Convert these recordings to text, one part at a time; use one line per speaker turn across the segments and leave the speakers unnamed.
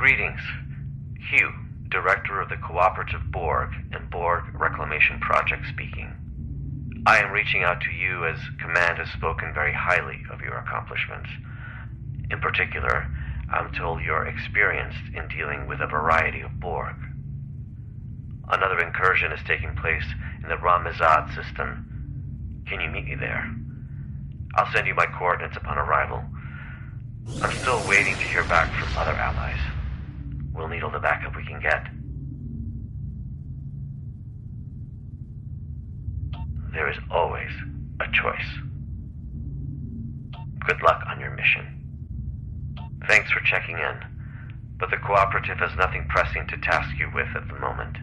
Greetings. Hugh, Director of the Cooperative Borg and Borg Reclamation Project speaking. I am reaching out to you as Command has spoken very highly of your accomplishments. In particular, I'm told you're experienced in dealing with a variety of Borg. Another incursion is taking place in the Ramazad system. Can you meet me there? I'll send you my coordinates upon arrival. I'm still waiting to hear back from other allies. We'll need all the backup we can get. There is always a choice. Good luck on your mission. Thanks for checking in, but the Cooperative has nothing pressing to task you with at the moment.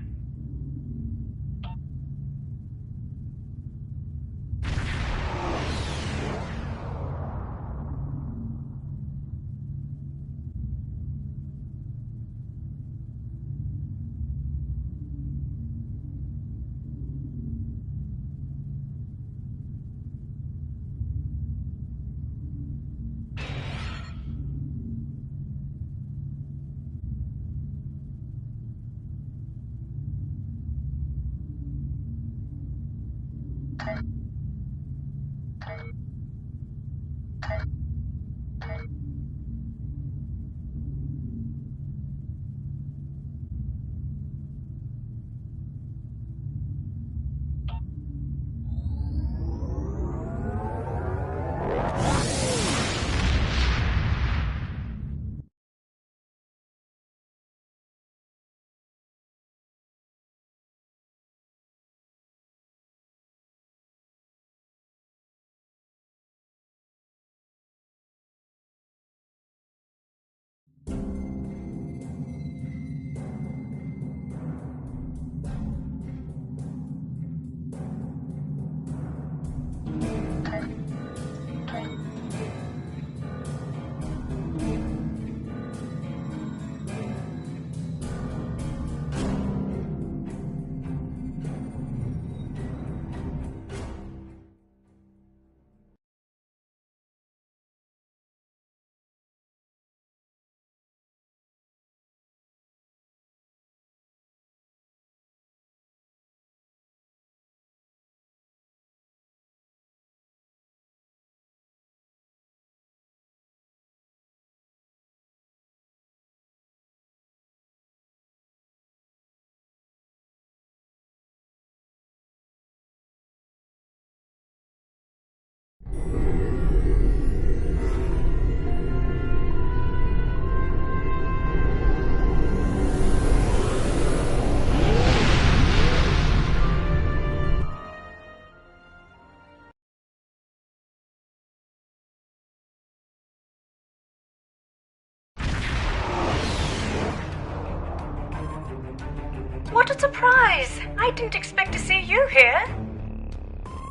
What a surprise! I didn't expect to see you here.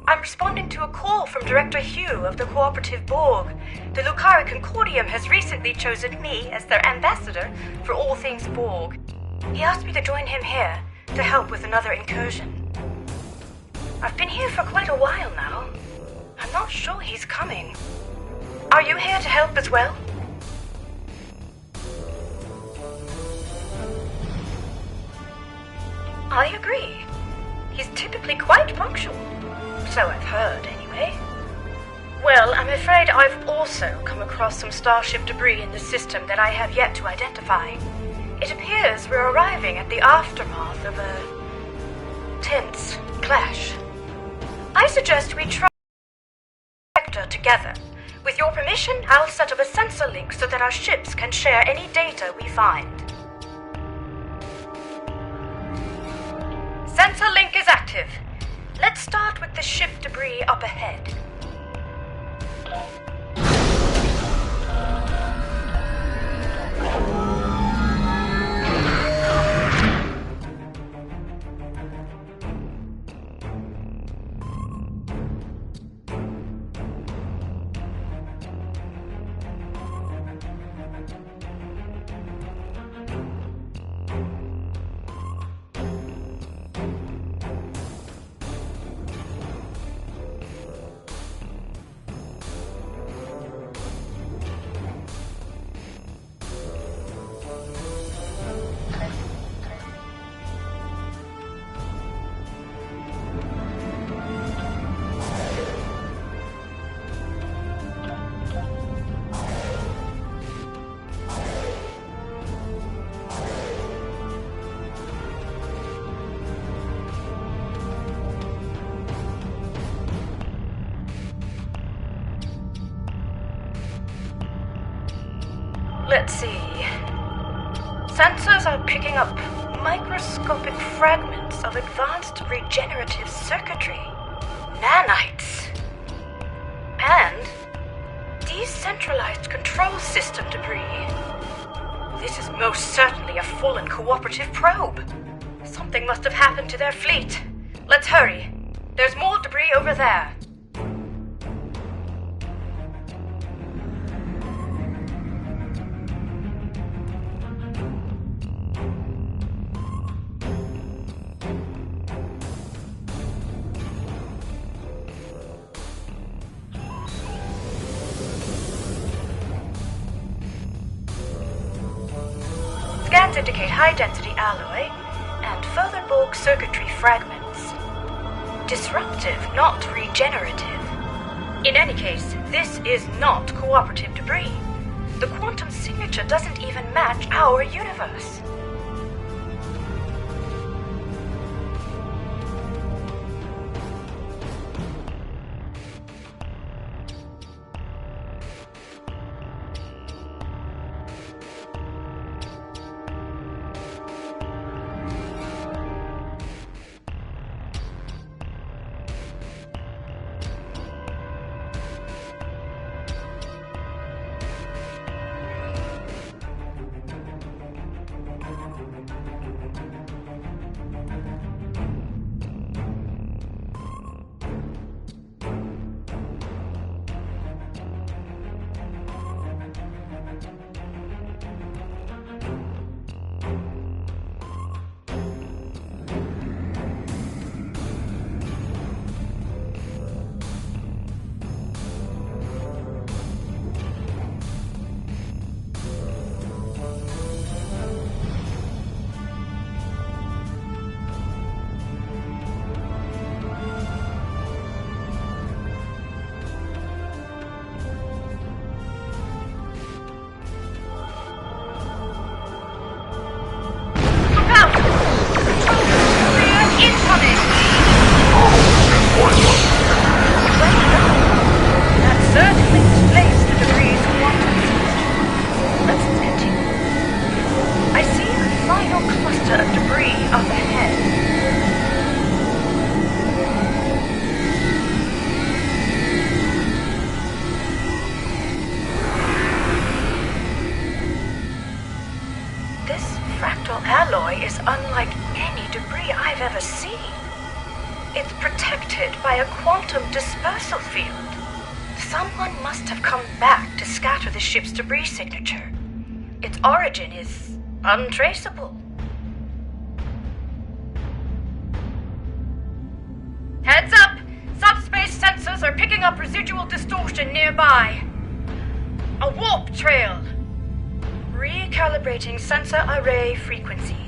I'm responding to a call from Director Hugh of the Cooperative Borg. The Lucara Concordium has recently chosen me as their ambassador for all things Borg. He asked me to join him here to help with another incursion. I've been here for quite a while now. I'm not sure he's coming. Are you here to help as well? I agree. He's typically quite punctual. So I've heard, anyway. Well, I'm afraid I've also come across some starship debris in the system that I have yet to identify. It appears we're arriving at the aftermath of a tense clash. I suggest we try together. With your permission, I'll set up a sensor link so that our ships can share any data we find. Sensor link is active. Let's start with the ship debris up ahead. Let's see. Sensors are picking up microscopic fragments of advanced regenerative circuitry, nanites, and decentralized control system debris. This is most certainly a fallen cooperative probe. Something must have happened to their fleet. Let's hurry. There's more debris over there. Scans indicate high-density alloy and further Borg circuitry fragments. Disruptive, not regenerative. In any case, this is not cooperative debris. The quantum signature doesn't even match our universe. Alloy is unlike any debris I've ever seen. It's protected by a quantum dispersal field. Someone must have come back to scatter the ship's debris signature. Its origin is untraceable. Heads up! Subspace sensors are picking up residual distortion nearby. A warp trail. Recalibrating sensor array frequencies.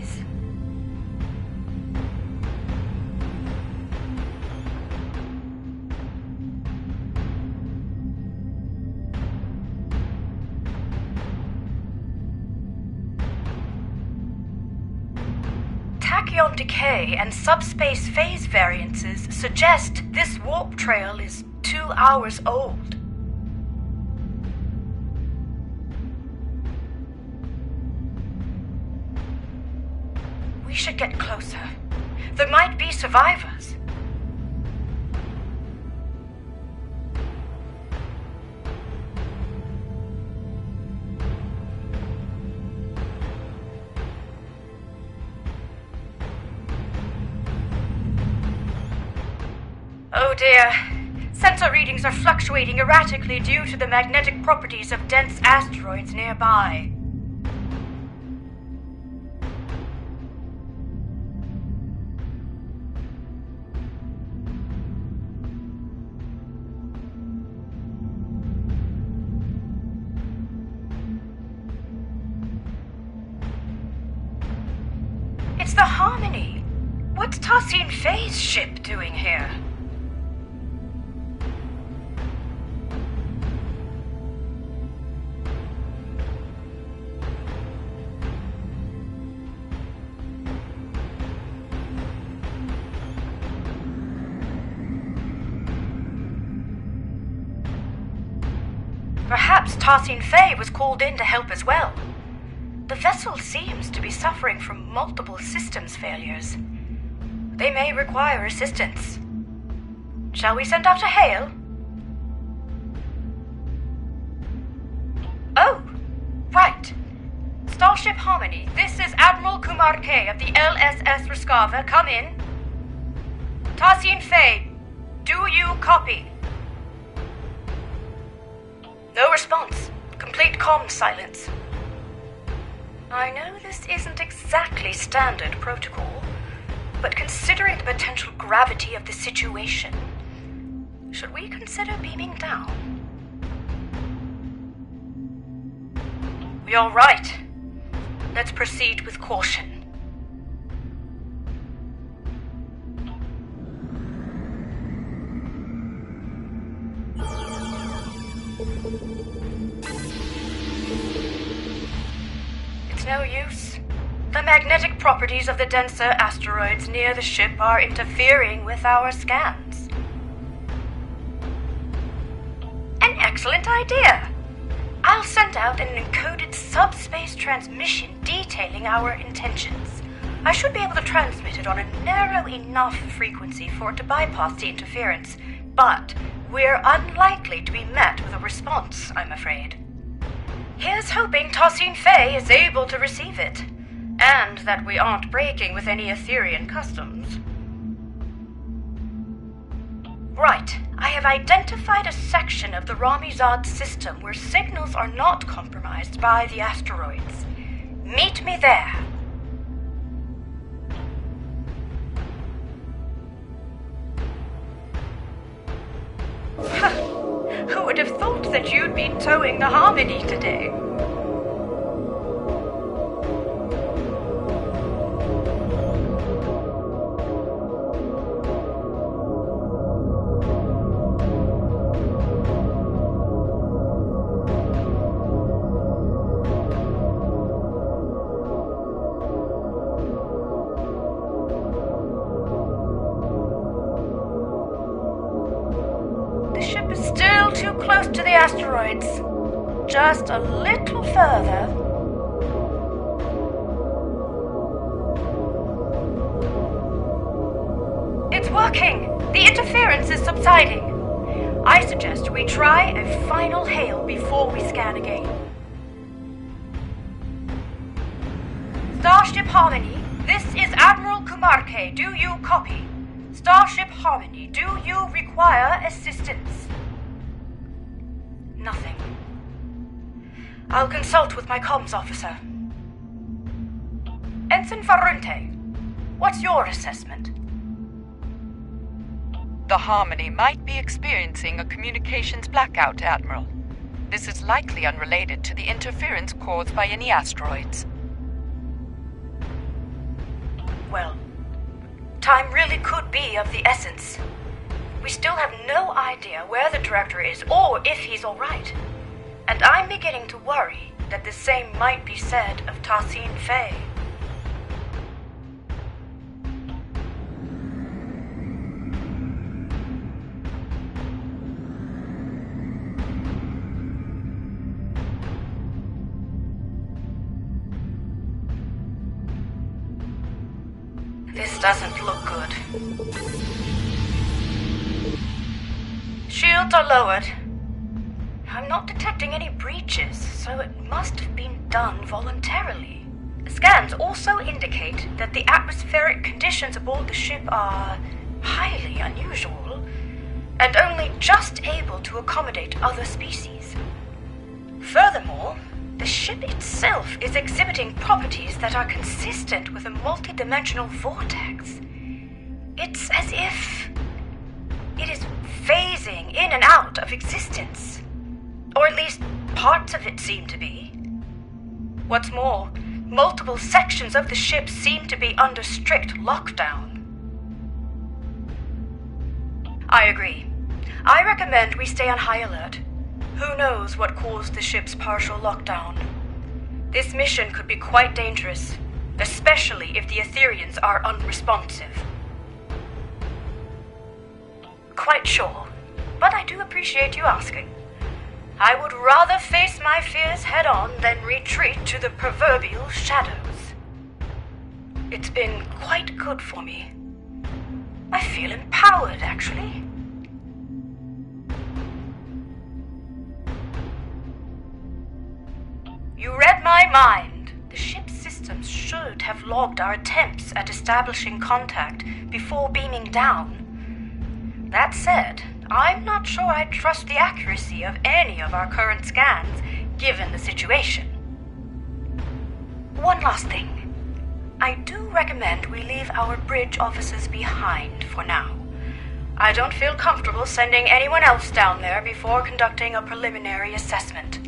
Tachyon decay and subspace phase variances suggest this warp trail is 2 hours old. We should get closer. There might be survivors. Oh dear. Sensor readings are fluctuating erratically due to the magnetic properties of dense asteroids nearby. It's the Harmony. What's Tassine Faye's ship doing here? Perhaps Tarsin Fay was called in to help as well. The vessel seems to be suffering from multiple systems failures. They may require assistance. Shall we send Dr. Hale? Oh, right. Starship Harmony, this is Admiral Kumar K of the LSS Raskava. Come in. Tarsin Fay, do you copy? No response. Complete comm silence. I know this isn't exactly standard protocol, but considering the potential gravity of the situation, should we consider beaming down? You're right. Let's proceed with caution. It's no use. The magnetic properties of the denser asteroids near the ship are interfering with our scans. An excellent idea. I'll send out an encoded subspace transmission detailing our intentions. I should be able to transmit it on a narrow enough frequency for it to bypass the interference, but we're unlikely to be met with a response, I'm afraid. Here's hoping Tarsin Fay is able to receive it, and that we aren't breaking with any Etherian customs. Right, I have identified a section of the Ramizad system where signals are not compromised by the asteroids. Meet me there. Who would have thought that you'd be towing the Harmony today? Asteroids. Just a little further. It's working! The interference is subsiding. I suggest we try a final hail before we scan again. Starship Harmony, this is Admiral Kumar K. Do you copy? Starship Harmony, do you require assistance? Nothing. I'll consult with my comms officer. Ensign Farunte, what's your assessment?
The Harmony might be experiencing a communications blackout, Admiral. This is likely unrelated to the interference caused by any asteroids.
Well, time really could be of the essence. We still have no idea where the director is or if he's all right. And I'm beginning to worry that the same might be said of Tarsin Fay. This doesn't look good. Shields are lowered. I'm not detecting any breaches, so it must have been done voluntarily. Scans also indicate that the atmospheric conditions aboard the ship are highly unusual, and only just able to accommodate other species. Furthermore, the ship itself is exhibiting properties that are consistent with a multidimensional vortex. It's as if it is phasing in and out of existence. Or at least parts of it seem to be. What's more, multiple sections of the ship seem to be under strict lockdown. I agree. I recommend we stay on high alert. Who knows what caused the ship's partial lockdown? This mission could be quite dangerous, especially if the Etherians are unresponsive. Quite sure, but I do appreciate you asking. I would rather face my fears head-on than retreat to the proverbial shadows. It's been quite good for me. I feel empowered, actually. You read my mind. The ship's systems should have logged our attempts at establishing contact before beaming down. That said, I'm not sure I trust the accuracy of any of our current scans, given the situation. One last thing. I do recommend we leave our bridge officers behind for now. I don't feel comfortable sending anyone else down there before conducting a preliminary assessment.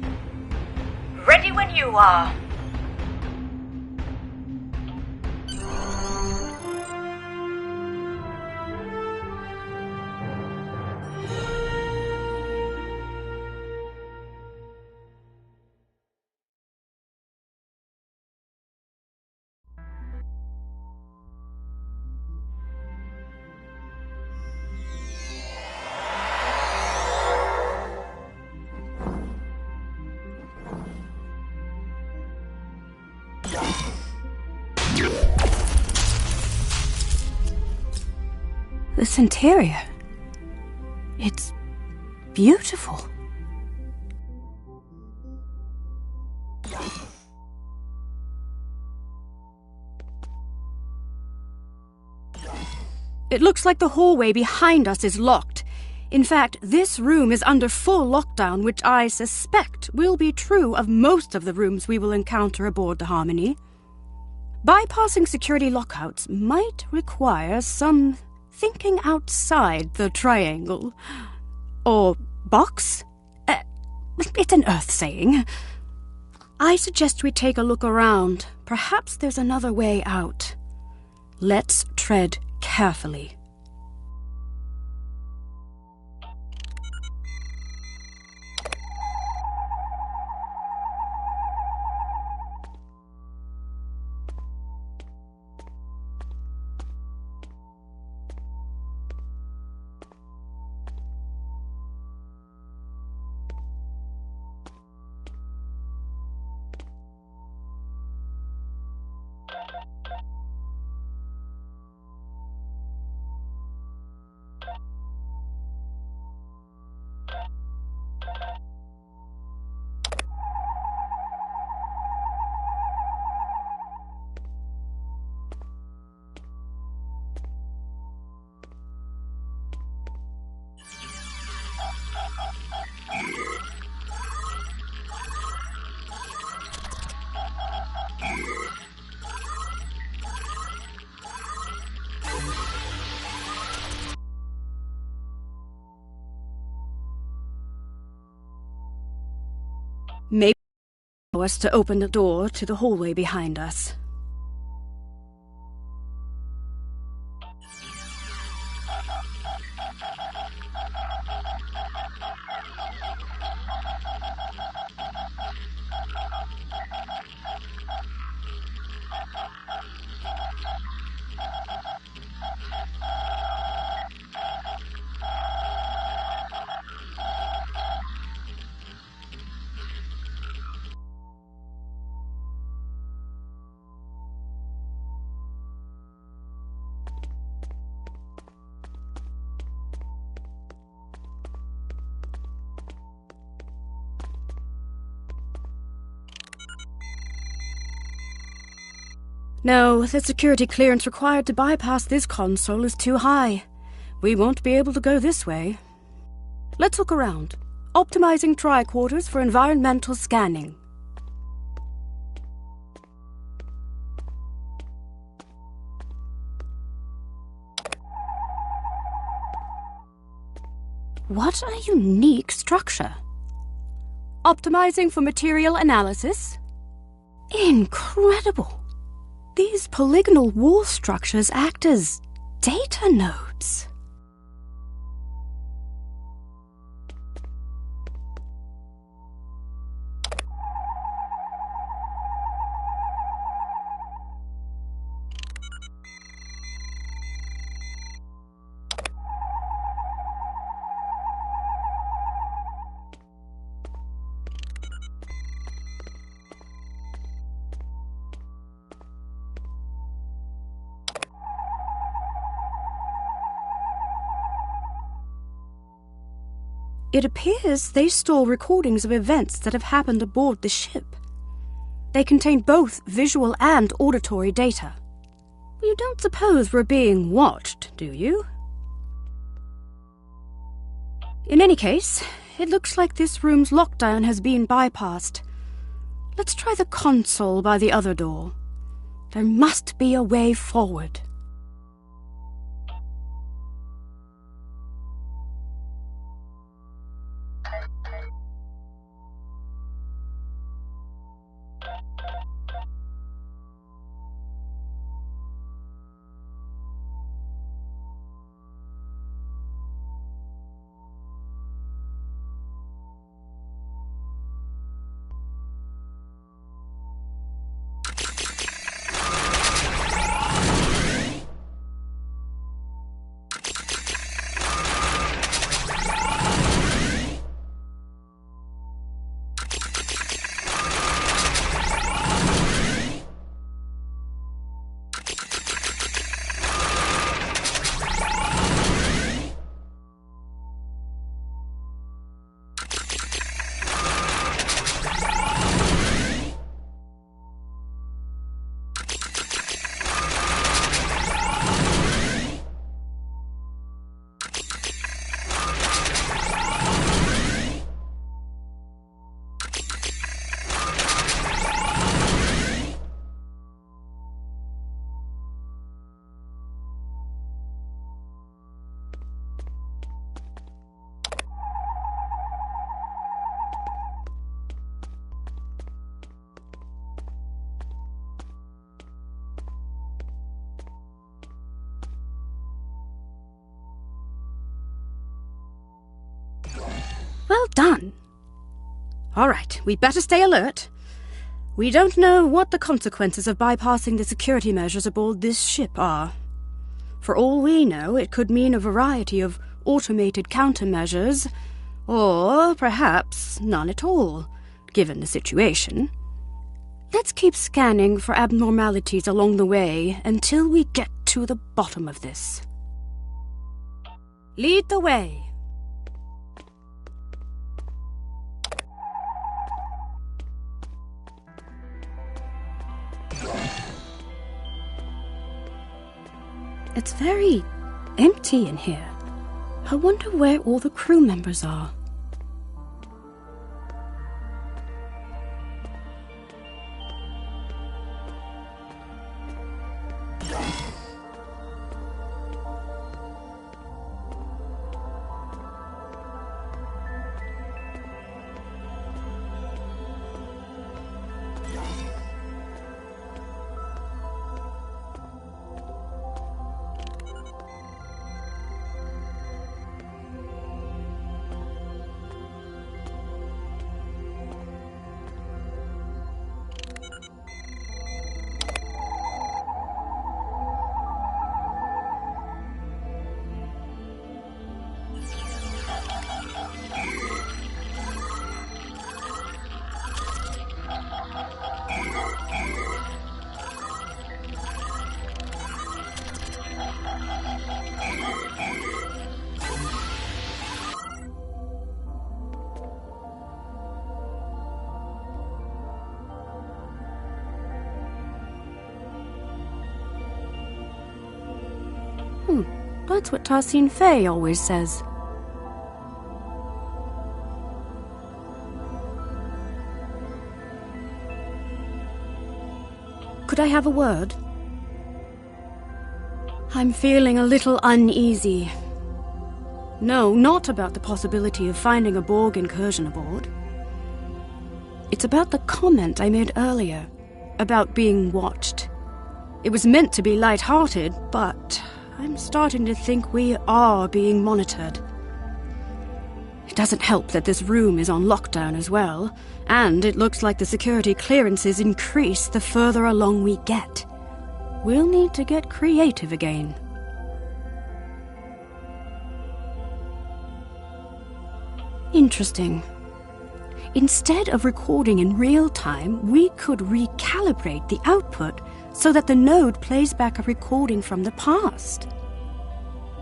Ready when you are.
This interior, it's beautiful. It looks like the hallway behind us is locked. In fact, this room is under full lockdown, which I suspect will be true of most of the rooms we will encounter aboard the Harmony. Bypassing security lockouts might require some thinking outside the triangle. Or box? It's an Earth saying. I suggest we take a look around. Perhaps there's another way out. Let's tread carefully. Maybe allow us to open the door to the hallway behind us. No, the security clearance required to bypass this console is too high. We won't be able to go this way. Let's look around. Optimizing tricorders for environmental scanning. What a unique structure. Optimizing for material analysis? Incredible! These polygonal wall structures act as data nodes. It appears they store recordings of events that have happened aboard the ship. They contain both visual and auditory data. You don't suppose we're being watched, do you? In any case, it looks like this room's lockdown has been bypassed. Let's try the console by the other door. There must be a way forward. Well done. All right, we'd better stay alert. We don't know what the consequences of bypassing the security measures aboard this ship are. For all we know, it could mean a variety of automated countermeasures, or perhaps none at all, given the situation. Let's keep scanning for abnormalities along the way until we get to the bottom of this. Lead the way. It's very empty in here. I wonder where all the crew members are. That's what Tarsine Faye always says. Could I have a word? I'm feeling a little uneasy. No, not about the possibility of finding a Borg incursion aboard. It's about the comment I made earlier, about being watched. It was meant to be light-hearted, but I'm starting to think we are being monitored. It doesn't help that this room is on lockdown as well, and it looks like the security clearances increase the further along we get. We'll need to get creative again. Interesting. Instead of recording in real time, we could recalibrate the output so that the node plays back a recording from the past.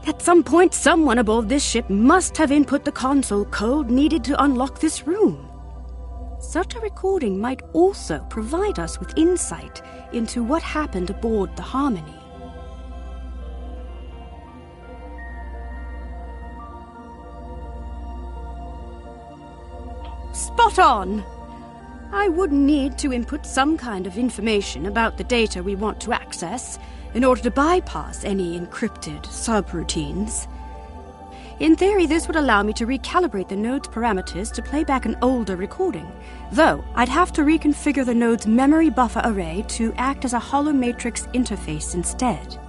At some point, someone aboard this ship must have input the console code needed to unlock this room. Such a recording might also provide us with insight into what happened aboard the Harmony. Spot on! I would need to input some kind of information about the data we want to access in order to bypass any encrypted subroutines. In theory, this would allow me to recalibrate the node's parameters to play back an older recording, though I'd have to reconfigure the node's memory buffer array to act as a holomatrix interface instead.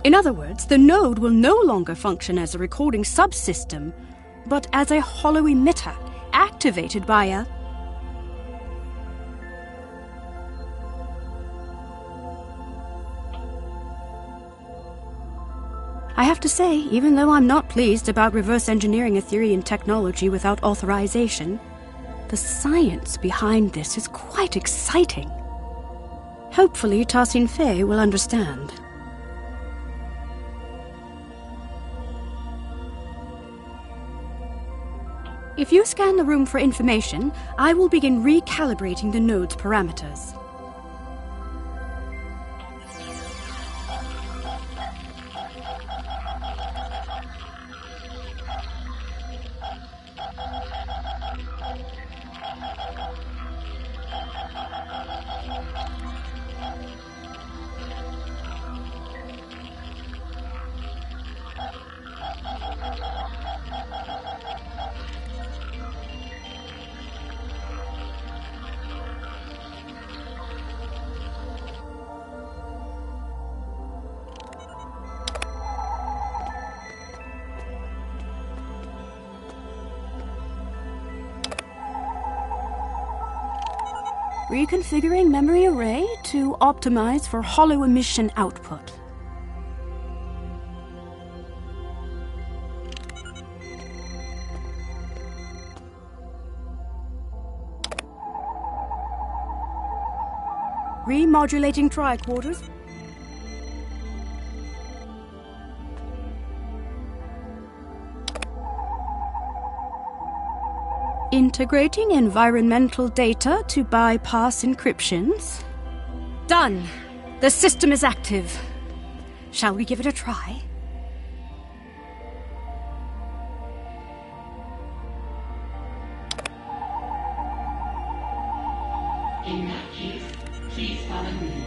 In other words, the node will no longer function as a recording subsystem, but as a holo-emitter activated by a... I have to say, even though I'm not pleased about reverse engineering Etherian technology without authorization, the science behind this is quite exciting. Hopefully, Tassin Fei will understand. If you scan the room for information, I will begin recalibrating the node's parameters. Reconfiguring memory array to optimize for holo emission output. Remodulating tricorders. Integrating environmental data to bypass encryptions. Done! The system is active. Shall we give it a try?
In that case, please follow me.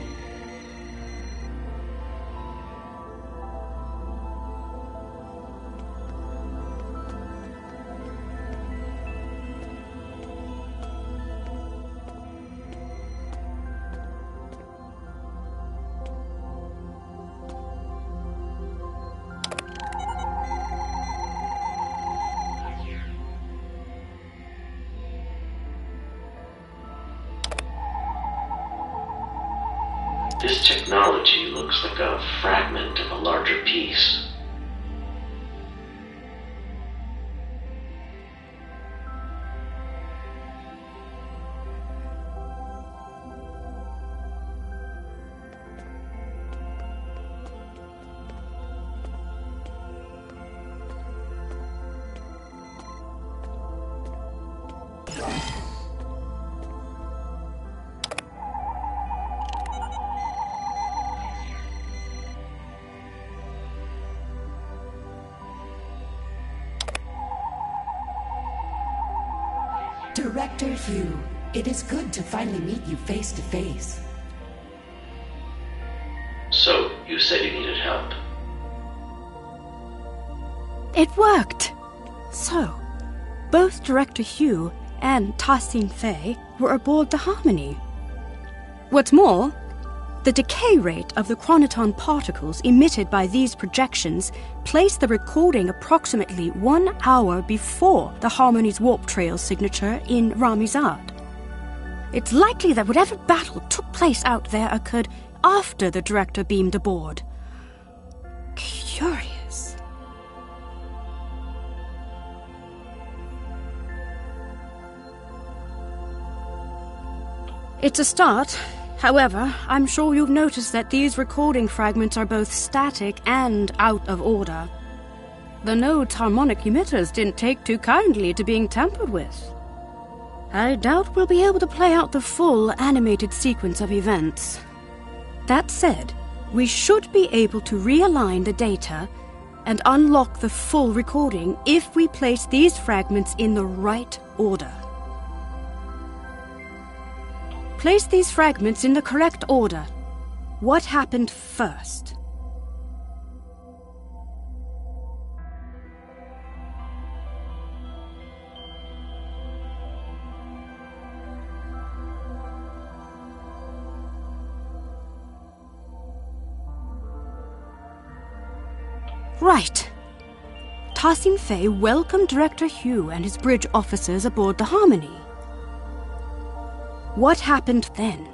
This technology looks like a fragment of a larger piece.
Director Hugh, it is good to finally meet you face to face.
So, you said you needed help.
It worked! So, both Director Hugh and Tassin Fei were aboard the Harmony. What's more, the decay rate of the chronoton particles emitted by these projections placed the recording approximately 1 hour before the Harmony's warp trail signature in Ramizad. It's likely that whatever battle took place out there occurred after the director beamed aboard. Curious. It's a start. However, I'm sure you've noticed that these recording fragments are both static and out of order. The node's harmonic emitters didn't take too kindly to being tampered with. I doubt we'll be able to play out the full animated sequence of events. That said, we should be able to realign the data and unlock the full recording if we place these fragments in the right order. Place these fragments in the correct order. What happened first? Right. Ta-Sing Fei welcomed Director Hugh and his bridge officers aboard the Harmony. What happened then?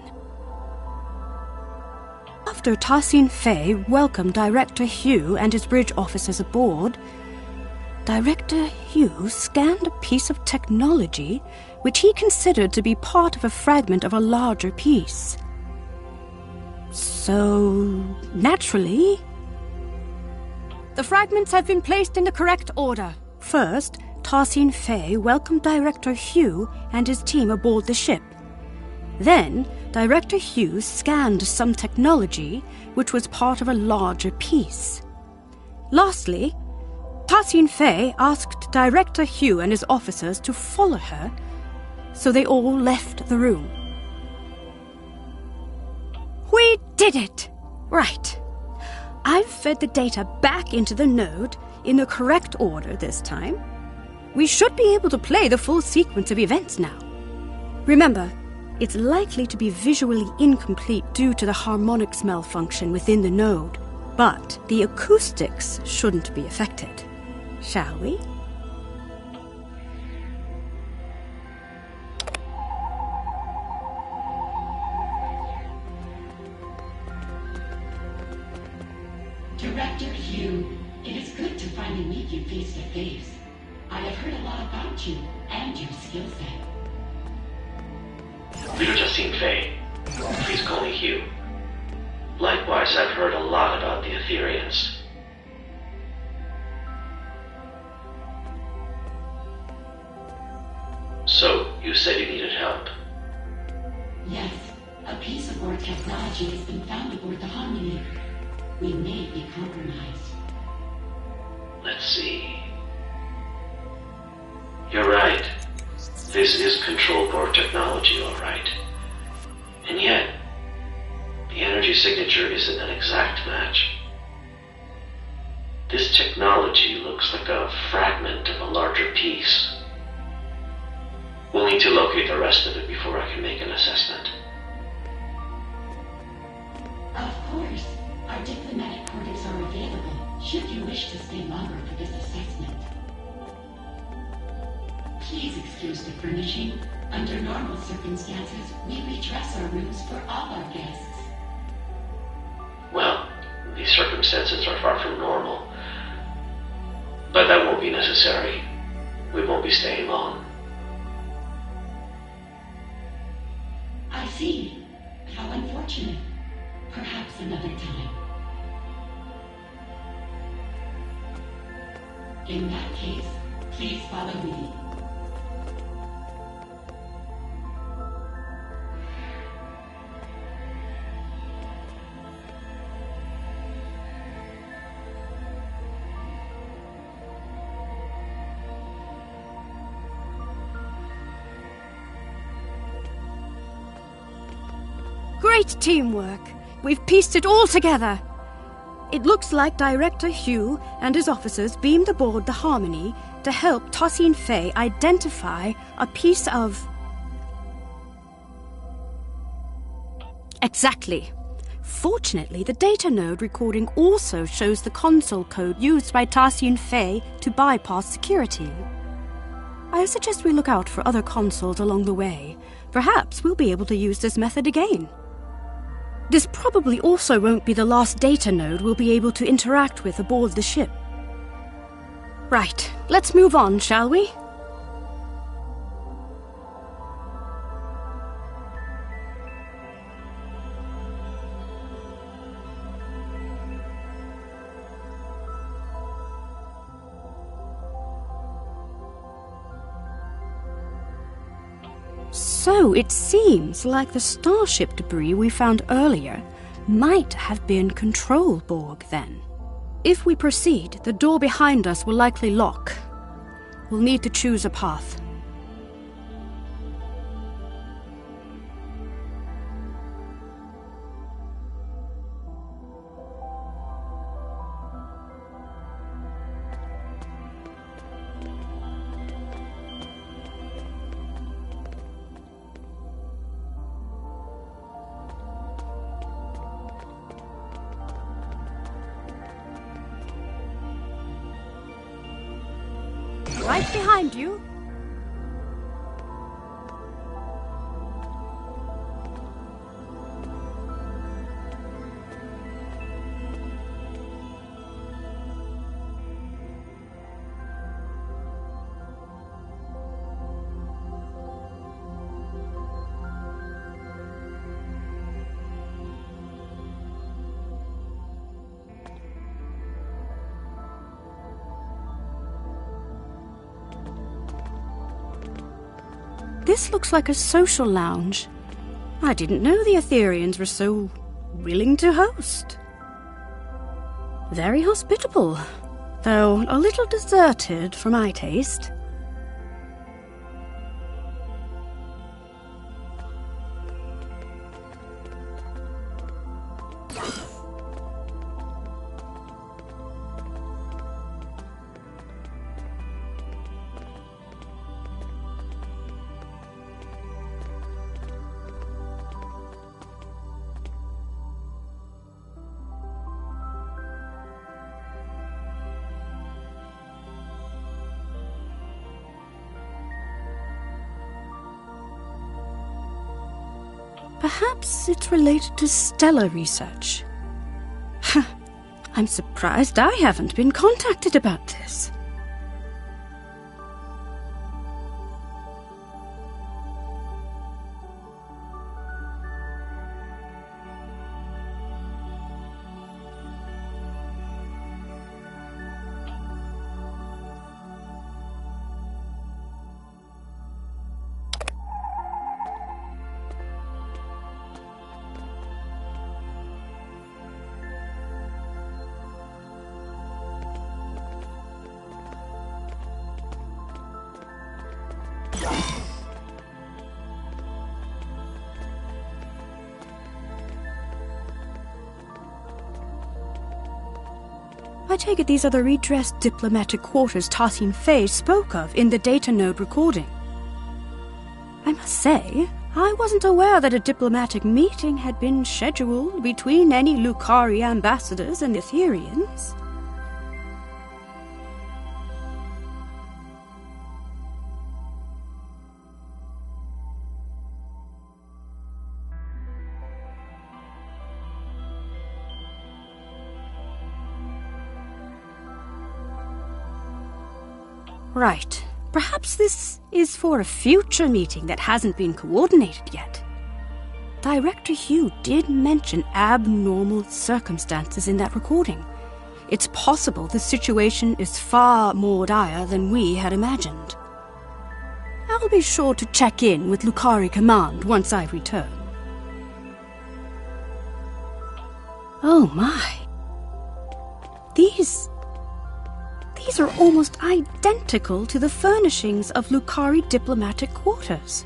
After Ta-Sing Fei welcomed Director Hugh and his bridge officers aboard, Director Hugh scanned a piece of technology which he considered to be part of a fragment of a larger piece. So, naturally, the fragments have been placed in the correct order. First, Ta-Sing Fei welcomed Director Hugh and his team aboard the ship. Then, Director Hugh scanned some technology which was part of a larger piece. Lastly, Ta-Sing Fei asked Director Hugh and his officers to follow her, so they all left the room. We did it! Right. I've fed the data back into the node in the correct order this time. We should be able to play the full sequence of events now. Remember, it's likely to be visually incomplete due to the harmonics malfunction within the node, but the acoustics shouldn't be affected. Shall we?
Director Hugh, it is good to finally meet you face to face. I have heard a lot about you and your skill set.
Leader Ta-Sing Fei, please call me Hugh. Likewise, I've heard a lot about the Etherians. So, you said you needed help?
Yes, a piece of our technology has been found aboard the Harmony. We may be compromised.
Let's see. You're right. This is control board technology, all right. And yet, the energy signature isn't an exact match. This technology looks like a fragment of a larger piece. We'll need to locate the rest of it before I can make an assessment.
Of course, our diplomatic quarters are available should you wish to stay longer for this assessment. Please excuse the furnishing. Under normal circumstances, we redress our rooms for all our guests.
Well, these circumstances are far from normal. But that won't be necessary. We won't be staying long.
I see. How unfortunate. Perhaps another time. In that case, please follow me.
Great teamwork. We've pieced it all together. It looks like Director Hugh and his officers beamed aboard the Harmony to help Ta-Sing Fei identify a piece of... Exactly. Fortunately, the data node recording also shows the console code used by Ta-Sing Fei to bypass security. I suggest we look out for other consoles along the way. Perhaps we'll be able to use this method again. This probably also won't be the last data node we'll be able to interact with aboard the ship. Right, let's move on, shall we? So it seems like the starship debris we found earlier might have been control Borg then. If we proceed, the door behind us will likely lock. We'll need to choose a path. Right behind you. This looks like a social lounge. I didn't know the Etherians were so willing to host. Very hospitable, though a little deserted for my taste. Perhaps it's related to stellar research. I'm surprised I haven't been contacted about this. I take it these are the redressed diplomatic quarters Tassine Faye spoke of in the data node recording. I must say, I wasn't aware that a diplomatic meeting had been scheduled between any Lukari ambassadors and Etherians. Right. Perhaps this is for a future meeting that hasn't been coordinated yet. Director Hugh did mention abnormal circumstances in that recording. It's possible the situation is far more dire than we had imagined. I'll be sure to check in with Lukari Command once I return. Oh my. These are almost identical to the furnishings of Lukari diplomatic quarters.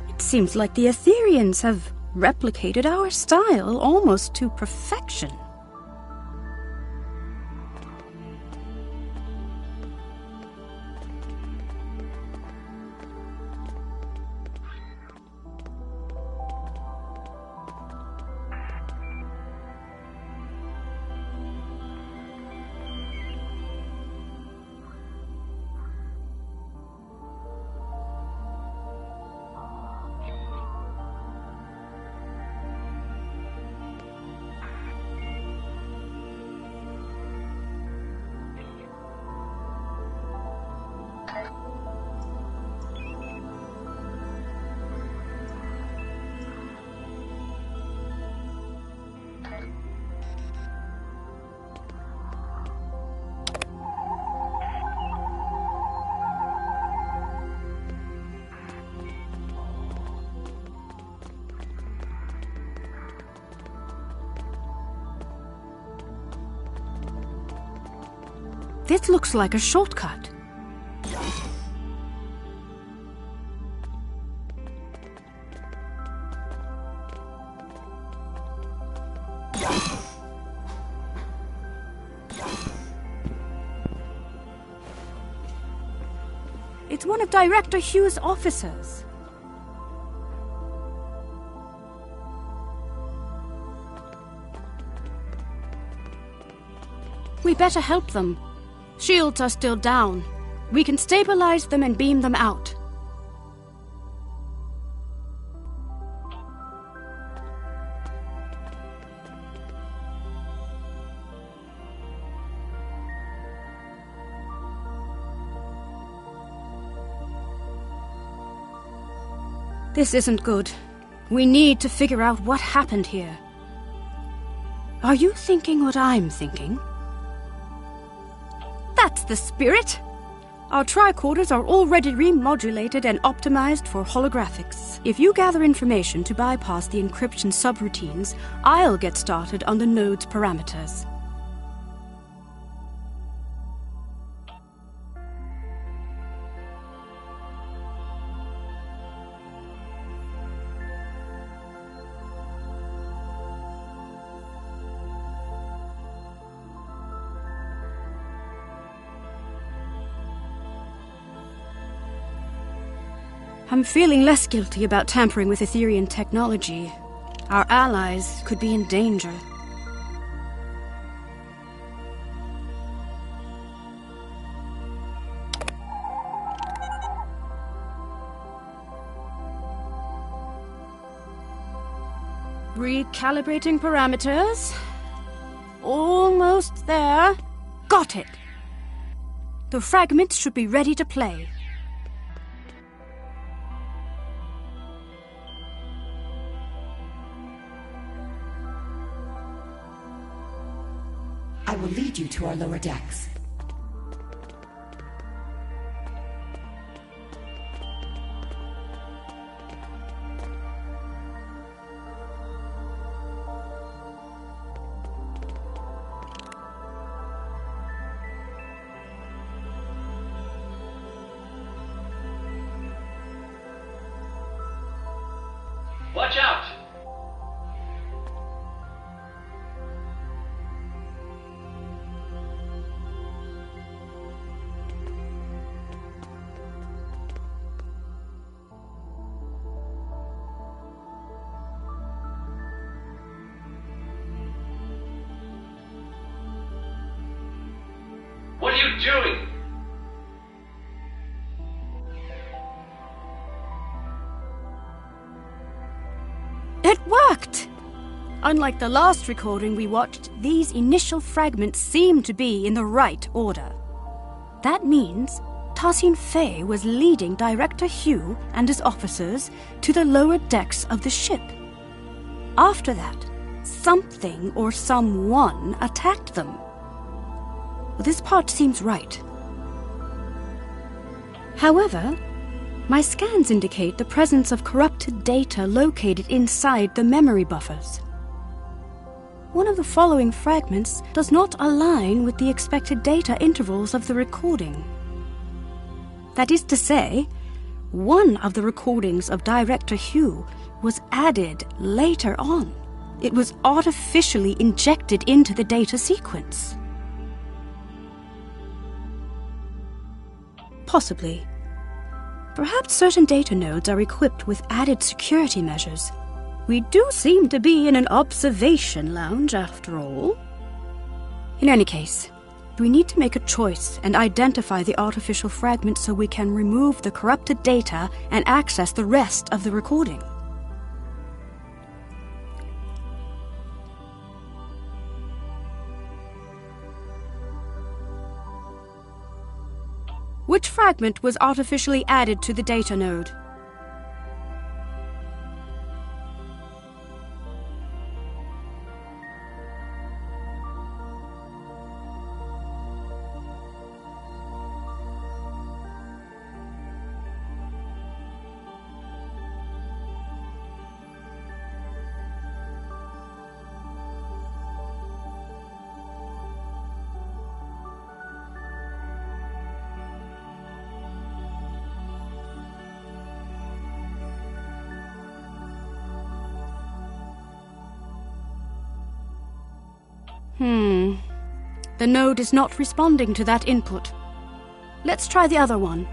It seems like the Etherians have replicated our style almost to perfection. This looks like a shortcut. It's one of Director Hugh's officers. We better help them. Shields are still down. We can stabilize them and beam them out. This isn't good. We need to figure out what happened here. Are you thinking what I'm thinking? That's the spirit! Our tricorders are already remodulated and optimized for holographics. If you gather information to bypass the encryption subroutines, I'll get started on the node's parameters. I'm feeling less guilty about tampering with Etherian technology. Our allies could be in danger. Recalibrating parameters. Almost there. Got it! The fragments should be ready to play.
I will lead you to our lower decks.
Watch out! What are you doing?
It worked! Unlike the last recording we watched, these initial fragments seem to be in the right order. That means Tassine Fey was leading Director Hugh and his officers to the lower decks of the ship. After that, something or someone attacked them. This part seems right. However, my scans indicate the presence of corrupted data located inside the memory buffers. One of the following fragments does not align with the expected data intervals of the recording. That is to say, one of the recordings of Director Hugh was added later on. It was artificially injected into the data sequence. Possibly. Perhaps certain data nodes are equipped with added security measures. We do seem to be in an observation lounge, after all. In any case, we need to make a choice and identify the artificial fragment so we can remove the corrupted data and access the rest of the recording. Which fragment was artificially added to the data node? The node is not responding to that input. Let's try the other one.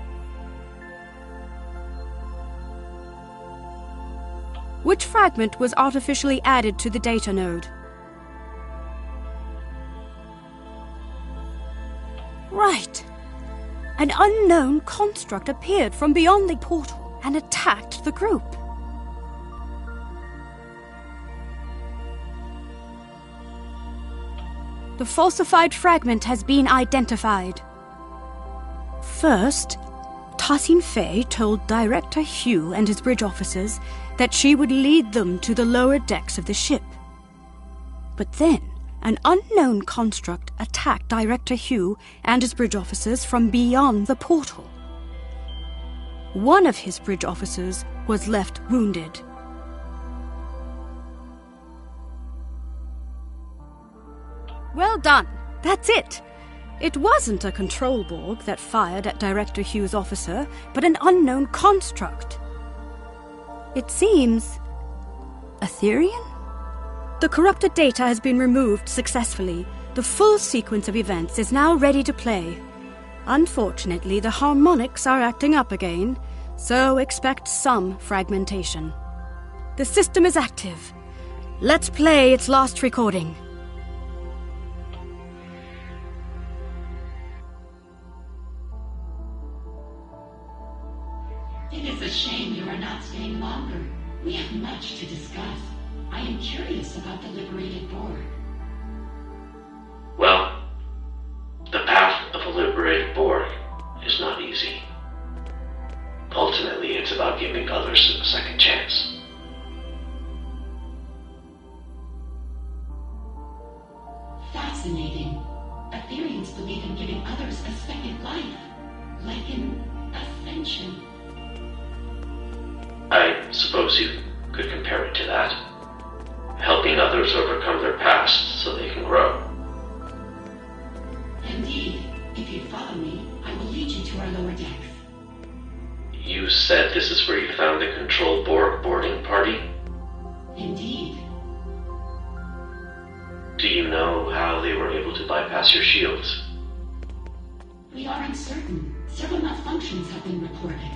Which fragment was artificially added to the data node? Right. An unknown construct appeared from beyond the portal and attacked the group. The falsified fragment has been identified. First, Tassin Fei told Director Hugh and his bridge officers that she would lead them to the lower decks of the ship. But then, an unknown construct attacked Director Hugh and his bridge officers from beyond the portal. One of his bridge officers was left wounded. Well done. That's it. It wasn't a control Borg that fired at Director Hugh's officer, but an unknown construct. It seems... Aetherian? The corrupted data has been removed successfully. The full sequence of events is now ready to play. Unfortunately, the harmonics are acting up again, so expect some fragmentation. The system is active. Let's play its last recording.
It is a shame you are not staying longer. We have much to discuss. I am curious about the liberated Borg.
Well, the path of a liberated Borg is not easy. Ultimately, it's about giving others a second chance.
Fascinating. Aetherians believe in giving others a second life, like an ascension.
I suppose you could compare it to that. Helping others overcome their past so they can grow.
Indeed. If you follow me, I will lead you to our lower decks.
You said this is where you found the control Borg boarding party?
Indeed.
Do you know how they were able to bypass your shields?
We are uncertain. Several malfunctions have been reported.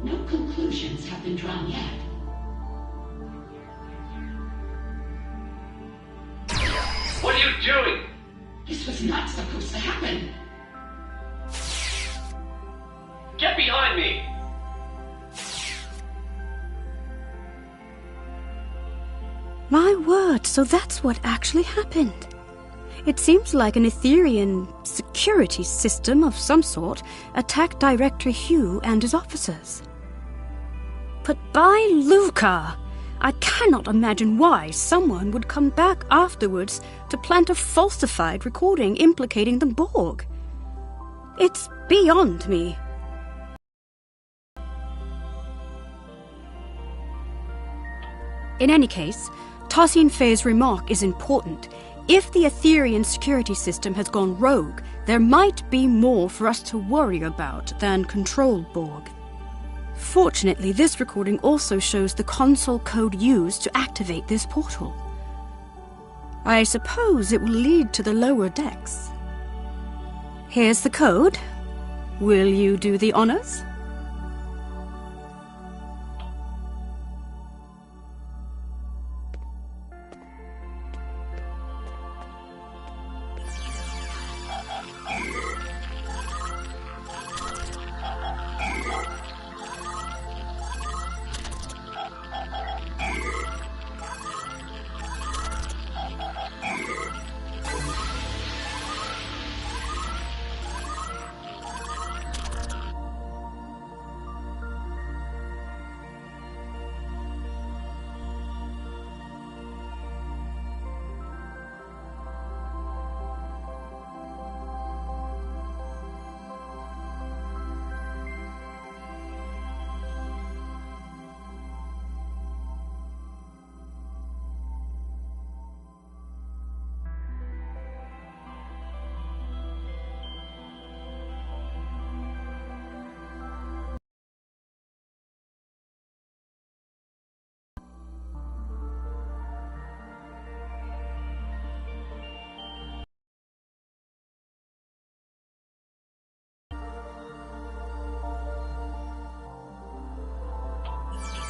No conclusions have been drawn yet.
What are you doing?
This was not supposed to happen.
Get behind me!
My word, so that's what actually happened. It seems like an Aetherian security system of some sort attacked Director Hugh and his officers. But by Luca, I cannot imagine why someone would come back afterwards to plant a falsified recording implicating the Borg. It's beyond me. In any case, Tassin Fei's remark is important. If the Aetherian security system has gone rogue, there might be more for us to worry about than control Borg. Fortunately, this recording also shows the console code used to activate this portal. I suppose it will lead to the lower decks. Here's the code. Will you do the honors?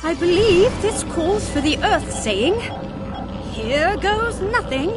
I believe this calls for the Earth saying, "Here goes nothing."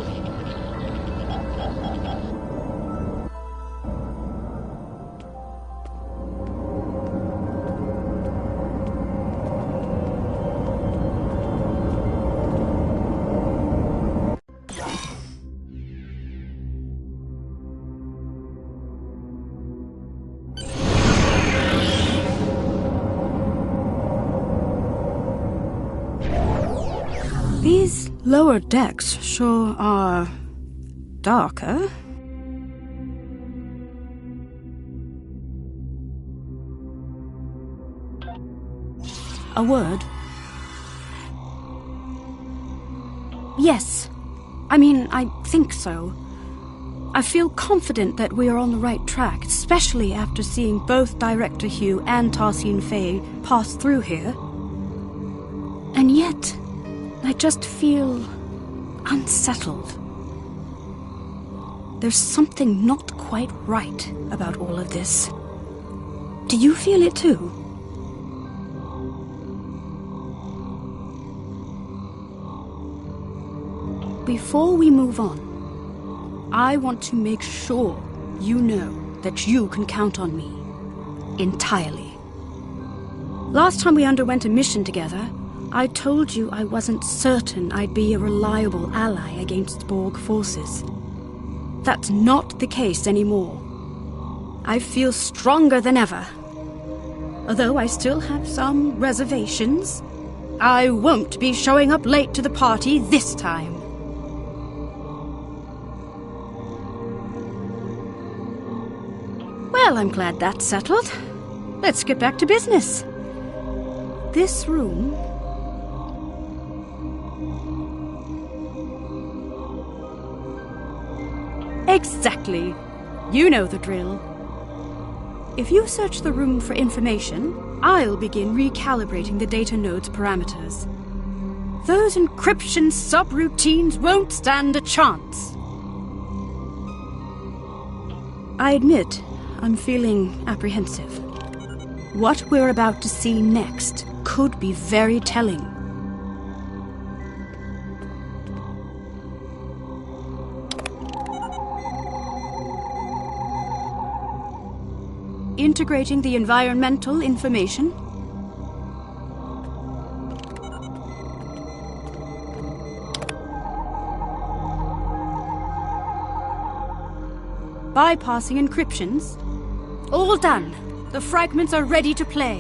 These lower decks sure are darker. A word? Yes. I think so. I feel confident that we are on the right track, especially after seeing both Director Hugh and Tarsine Faye pass through here. And yet, I just feel unsettled. There's something not quite right about all of this. Do you feel it too? Before we move on, I want to make sure you know that you can count on me. Entirely. Last time we underwent a mission together, I told you I wasn't certain I'd be a reliable ally against Borg forces. That's not the case anymore. I feel stronger than ever. Although I still have some reservations, I won't be showing up late to the party this time. Well, I'm glad that's settled. Let's get back to business. This room... Exactly. You know the drill. If you search the room for information, I'll begin recalibrating the data node's parameters. Those encryption subroutines won't stand a chance. I admit, I'm feeling apprehensive. What we're about to see next could be very telling. Integrating the environmental information. Bypassing encryptions. All done. The fragments are ready to play.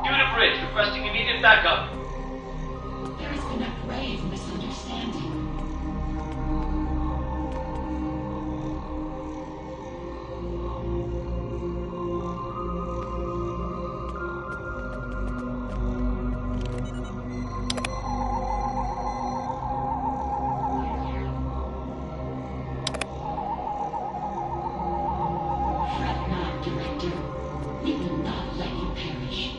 Unit Bridge, requesting immediate backup.
There has been a grave misunderstanding. Fret not, Director. We will not let you perish.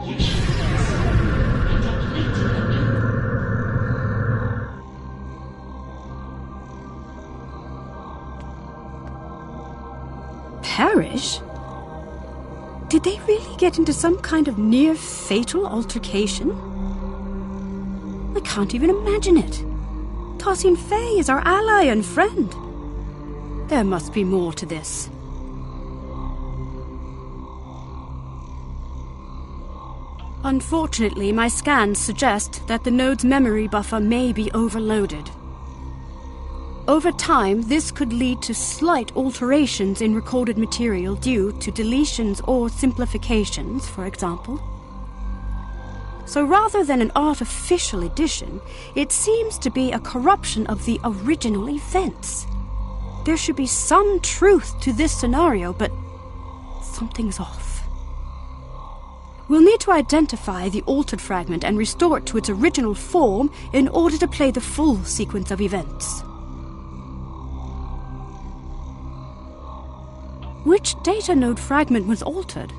You should listen and uplift the new.
Perish? Did they really get into some kind of near-fatal altercation? I can't even imagine it. Tarsine Faye is our ally and friend. There must be more to this. Unfortunately, my scans suggest that the node's memory buffer may be overloaded. Over time, this could lead to slight alterations in recorded material due to deletions or simplifications, for example. So rather than an artificial addition, it seems to be a corruption of the original events. There should be some truth to this scenario, but something's off. We'll need to identify the altered fragment and restore it to its original form in order to play the full sequence of events. Which data node fragment was altered?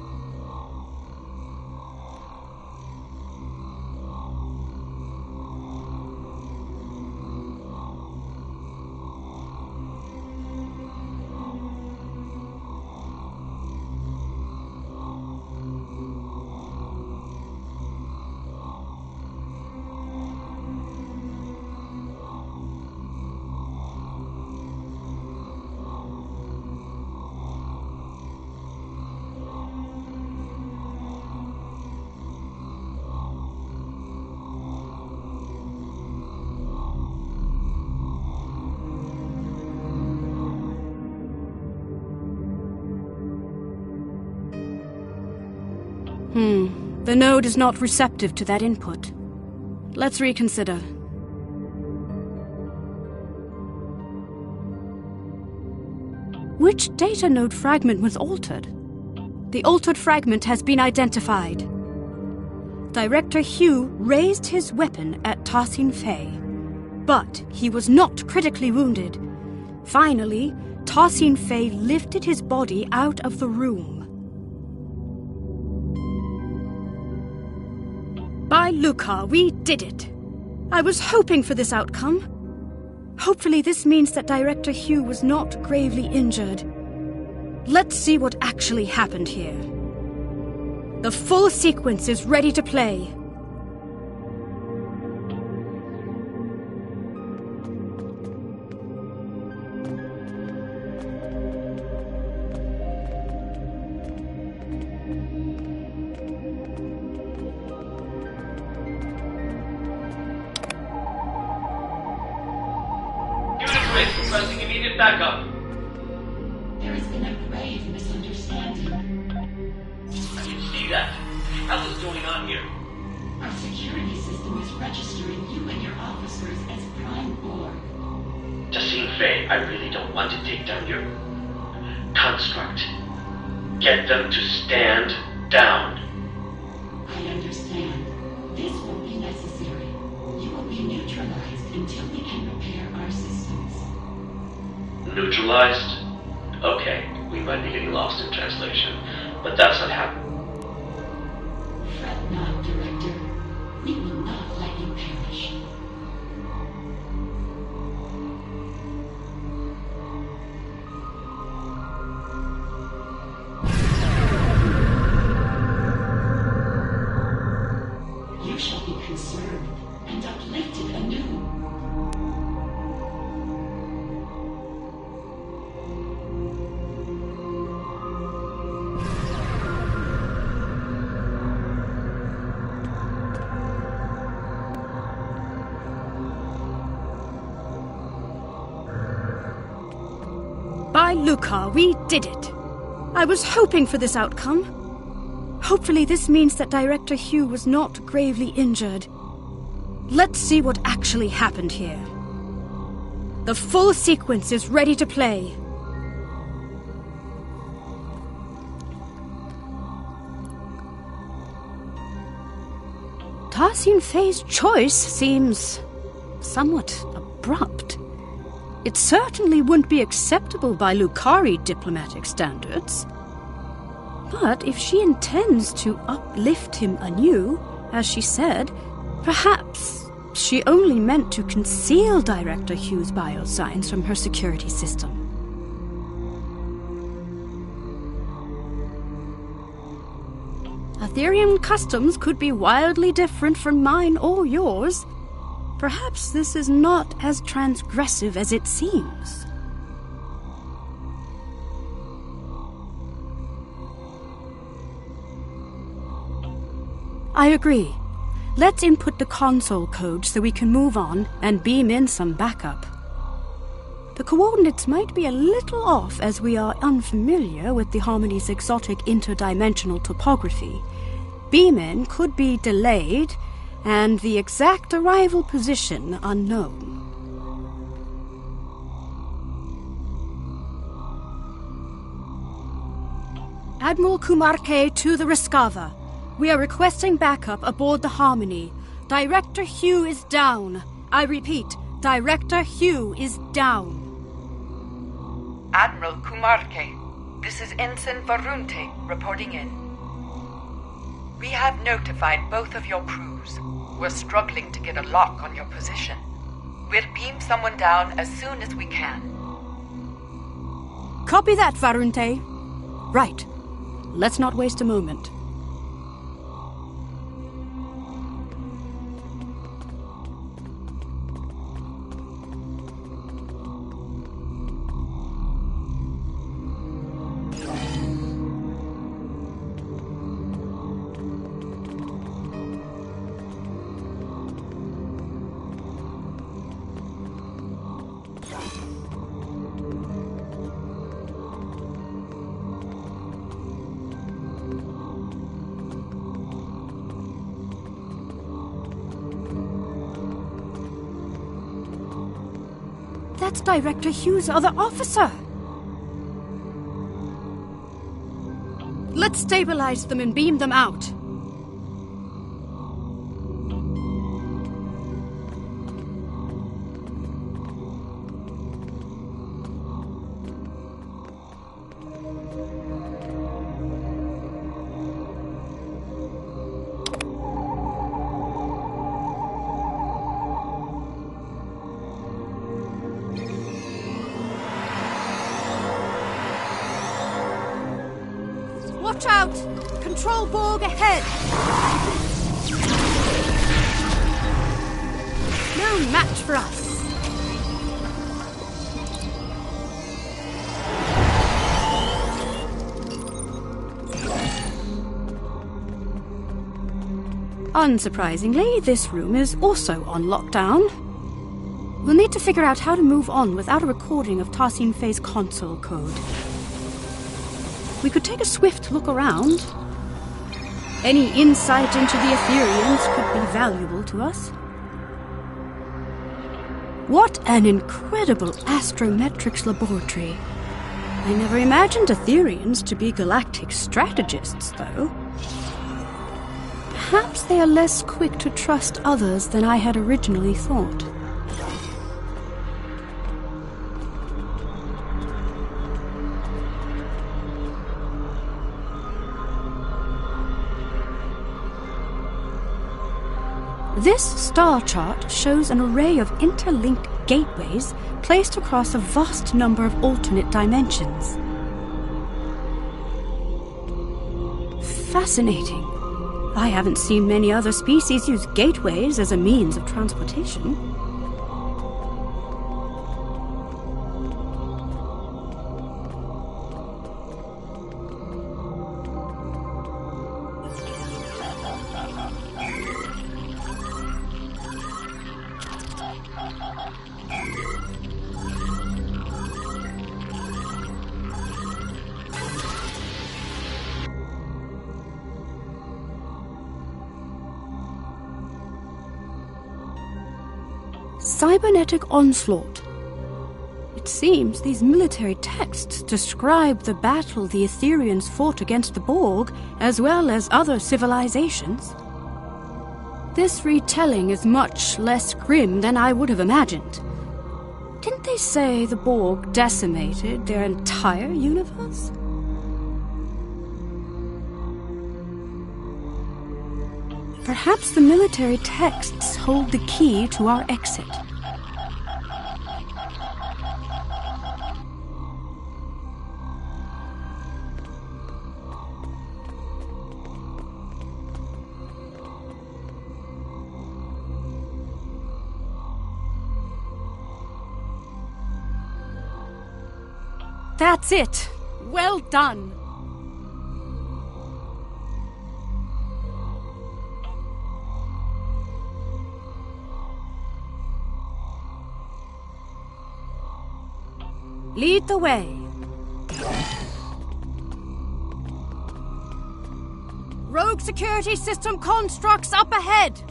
The node is not receptive to that input. Let's reconsider. Which data node fragment was altered? The altered fragment has been identified. Director Hugh raised his weapon at Tasin Fei, but he was not critically wounded. Finally, Tasin Fei lifted his body out of the room. By Lucar, we did it. I was hoping for this outcome. Hopefully this means that Director Hugh was not gravely injured. Let's see what actually happened here. The full sequence is ready to play.
Requesting immediate backup.
There has been a grave misunderstanding.
I can see that. What the hell is going on here?
Our security system is registering you and your officers as Prime Borg.
Tasin Fei, I really don't want to take down your construct. Get them to stand down.
I understand. This won't be necessary. You will be neutralized until we can repair our systems.
Neutralized? Okay, we might be getting lost in translation, but that's what happened.
Fret not, Director. We will not let you perish. You shall be conserved and uplifted anew.
By Lucar, we did it. I was hoping for this outcome. Hopefully this means that Director Hugh was not gravely injured. Let's see what actually happened here. The full sequence is ready to play. Tasin Fei's choice seems somewhat abrupt. It certainly wouldn't be acceptable by Lucari diplomatic standards. But if she intends to uplift him anew, as she said, perhaps she only meant to conceal Director Hugh's bioscience from her security system. Aetherian customs could be wildly different from mine or yours. Perhaps this is not as transgressive as it seems. I agree. Let's input the console code so we can move on and beam in some backup. The coordinates might be a little off as we are unfamiliar with the Harmony's exotic interdimensional topography. Beam-in could be delayed, and the exact arrival position unknown. Admiral Kumarke to the Rescava. We are requesting backup aboard the Harmony. Director Hugh is down. I repeat, Director Hugh is down.
Admiral Kumarke, This is Ensign Varunte reporting in. We have notified both of your crews. We're struggling to get a lock on your position. We'll beam someone down as soon as we can.
Copy that, Varunte. Right. Let's not waste a moment. That's Director Hughes' other officer. Let's stabilize them and beam them out. Watch out! Control Borg ahead! No match for us. Unsurprisingly, this room is also on lockdown. We'll need to figure out how to move on without a recording of Tassine Fei's console code. We could take a swift look around. Any insight into the Etherians could be valuable to us. What an incredible astrometrics laboratory. I never imagined Etherians to be galactic strategists, though. Perhaps they are less quick to trust others than I had originally thought. This star chart shows an array of interlinked gateways placed across a vast number of alternate dimensions. Fascinating. I haven't seen many other species use gateways as a means of transportation. Cybernetic onslaught. It seems these military texts describe the battle the Etherians fought against the Borg, as well as other civilizations. This retelling is much less grim than I would have imagined. Didn't they say the Borg decimated their entire universe? Perhaps the military texts hold the key to our exit. That's it. Well done. Lead the way. Rogue security system constructs up ahead.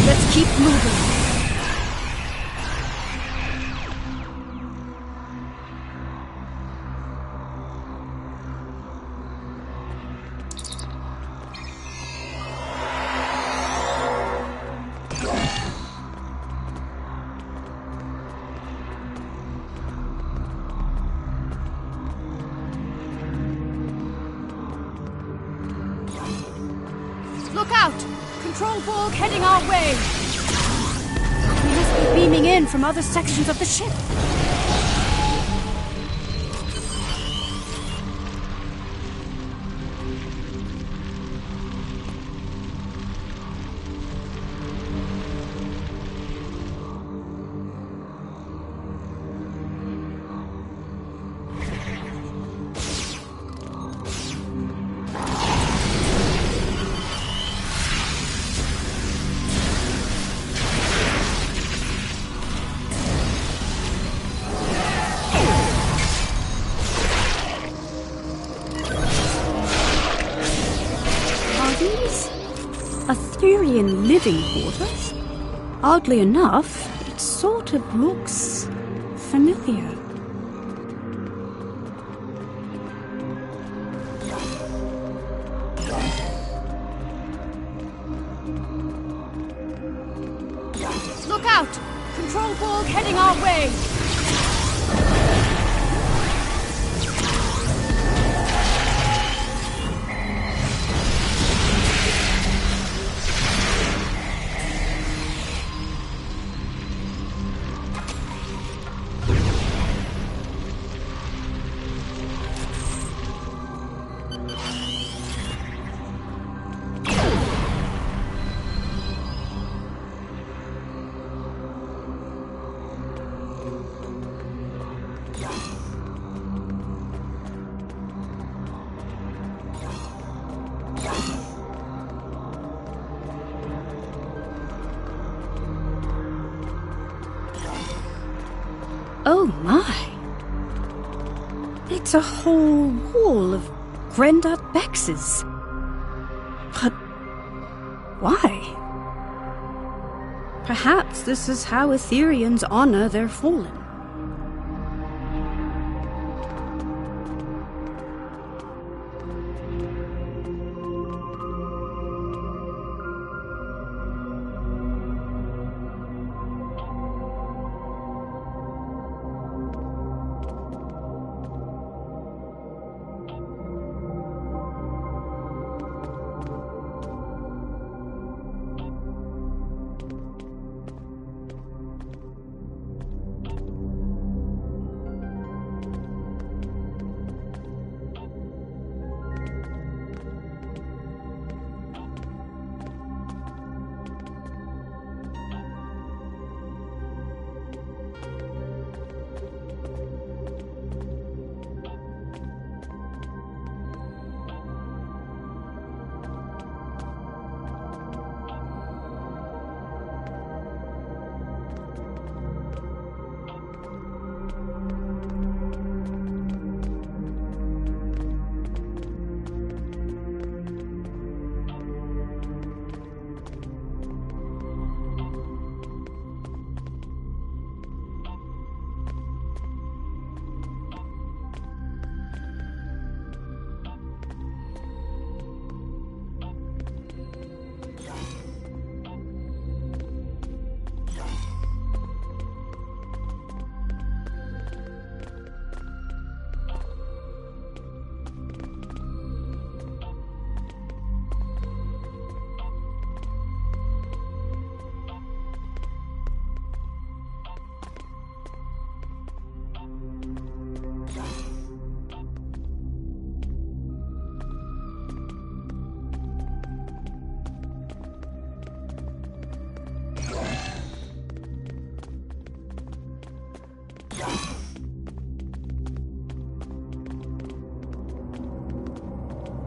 Let's keep moving. Look out! Control Borg heading our way! We must be beaming in from other sections of the ship. Aetherian living quarters? Oddly enough, it sort of looks familiar. Look out! Control Borg heading our way! Oh my! It's a whole wall of Grendar Bexes. But why? Perhaps this is how Aetherians honor their fallen.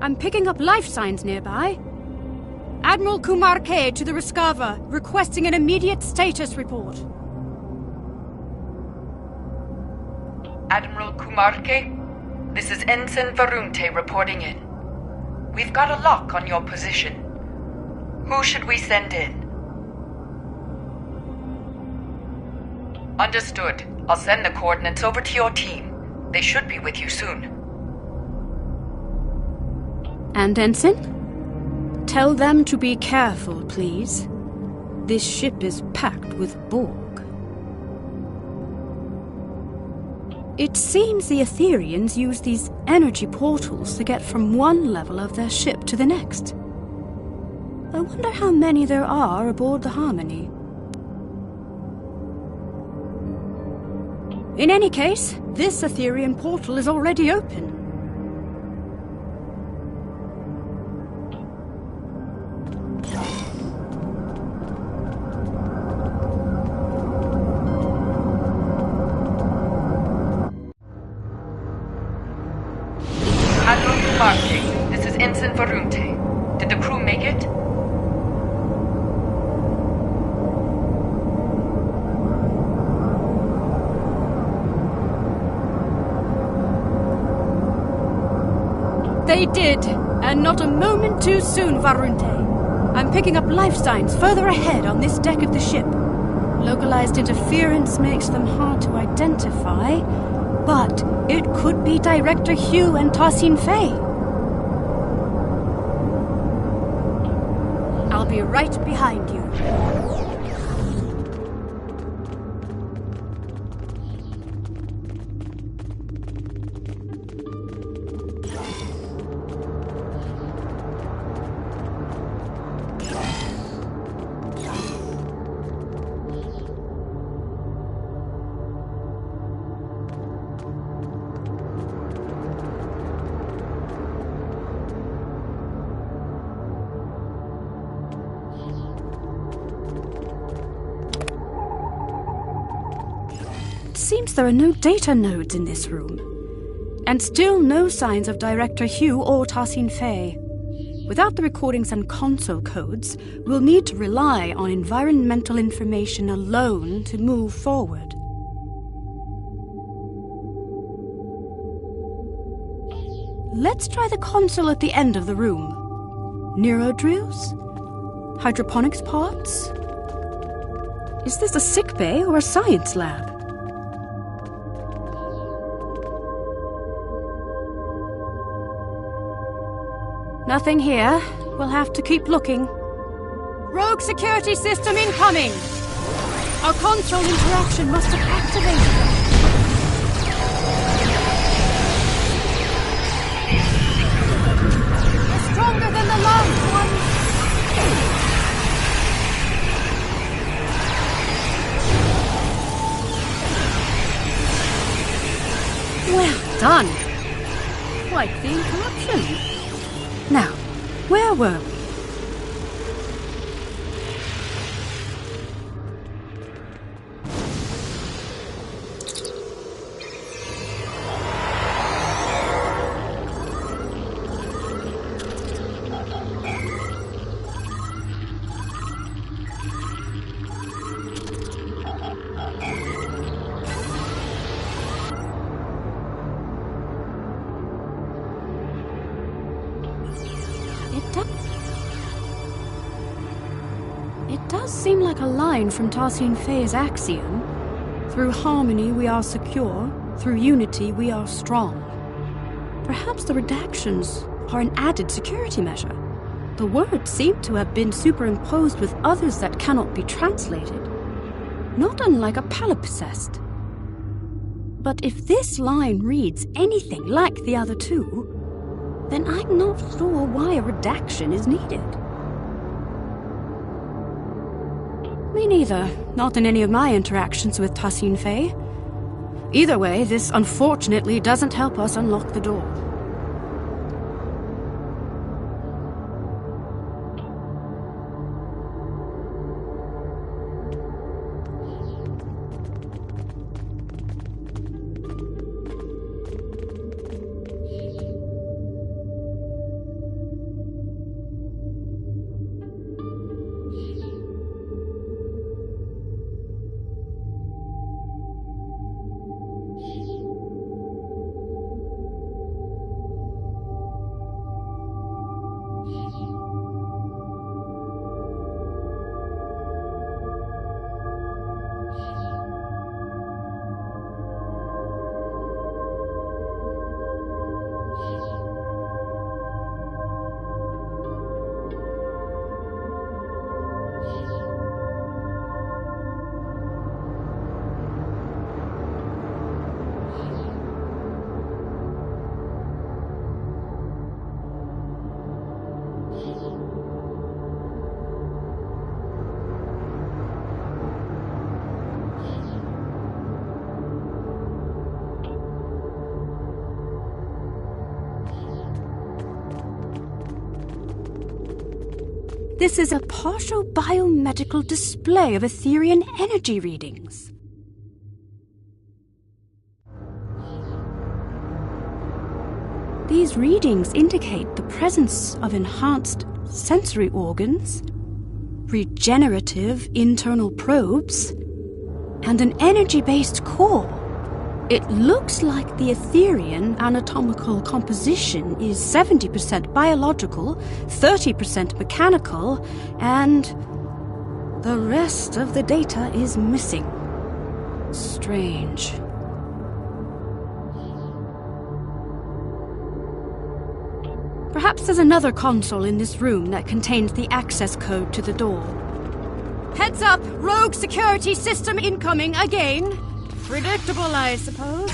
I'm picking up life signs nearby. Admiral Kumar K to the Rescava, requesting an immediate status report.
Admiral Kumar K, this is Ensign Varunte reporting in. We've got a lock on your position. Who should we send in? Understood. I'll send the coordinates over to your team. They should be with you soon.
And Ensign? Tell them to be careful, please. This ship is packed with Borg. It seems the Aetherians use these energy portals to get from one level of their ship to the next. I wonder how many there are aboard the Harmony. In any case, this Etherian portal is already open.
Admiral Duarte, this is Ensign Varunte. Did the crew make it?
They did, and not a moment too soon, Varunte. I'm picking up life signs further ahead on this deck of the ship. Localized interference makes them hard to identify, but it could be Director Hugh and Tassine Fey. I'll be right behind you. Seems there are no data nodes in this room. And still no signs of Director Hugh or Tassine Fey. Without the recordings and console codes, we'll need to rely on environmental information alone to move forward. Let's try the console at the end of the room. Neurodrills? Hydroponics pods? Is this a sick bay or a science lab? Nothing here. We'll have to keep looking. Rogue security system incoming! Our console interaction must have activated them. They're stronger than the last one! Well done! Quite the interruption. Now, where were we? It does seem like a line from Tassine Fey's axiom. Through harmony we are secure, through unity we are strong. Perhaps the redactions are an added security measure. The words seem to have been superimposed with others that cannot be translated. Not unlike a palimpsest. But if this line reads anything like the other two, then I'm not sure why a redaction is needed. Me neither. Not in any of my interactions with Tassine Fey. Either way, this unfortunately doesn't help us unlock the door. This is a partial biomedical display of Etherian energy readings. These readings indicate the presence of enhanced sensory organs, regenerative internal probes, and an energy-based core. It looks like the Etherian anatomical composition is 70% biological, 30% mechanical, and the rest of the data is missing. Strange. Perhaps there's another console in this room that contains the access code to the door. Heads up! Rogue security system incoming again! Predictable, I suppose.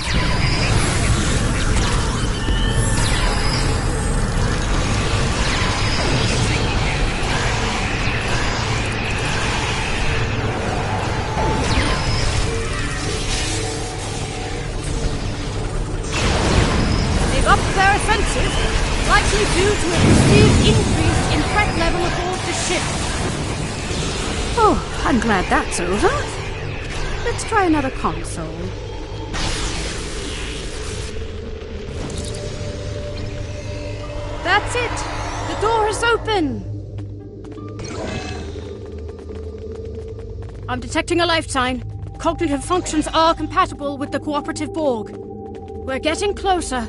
They've upped their offensive, likely due to a perceived increase in threat level aboard the ship. Oh, I'm glad that's over. Let's try another console. That's it! The door is open! I'm detecting a life sign. Cognitive functions are compatible with the cooperative Borg. We're getting closer.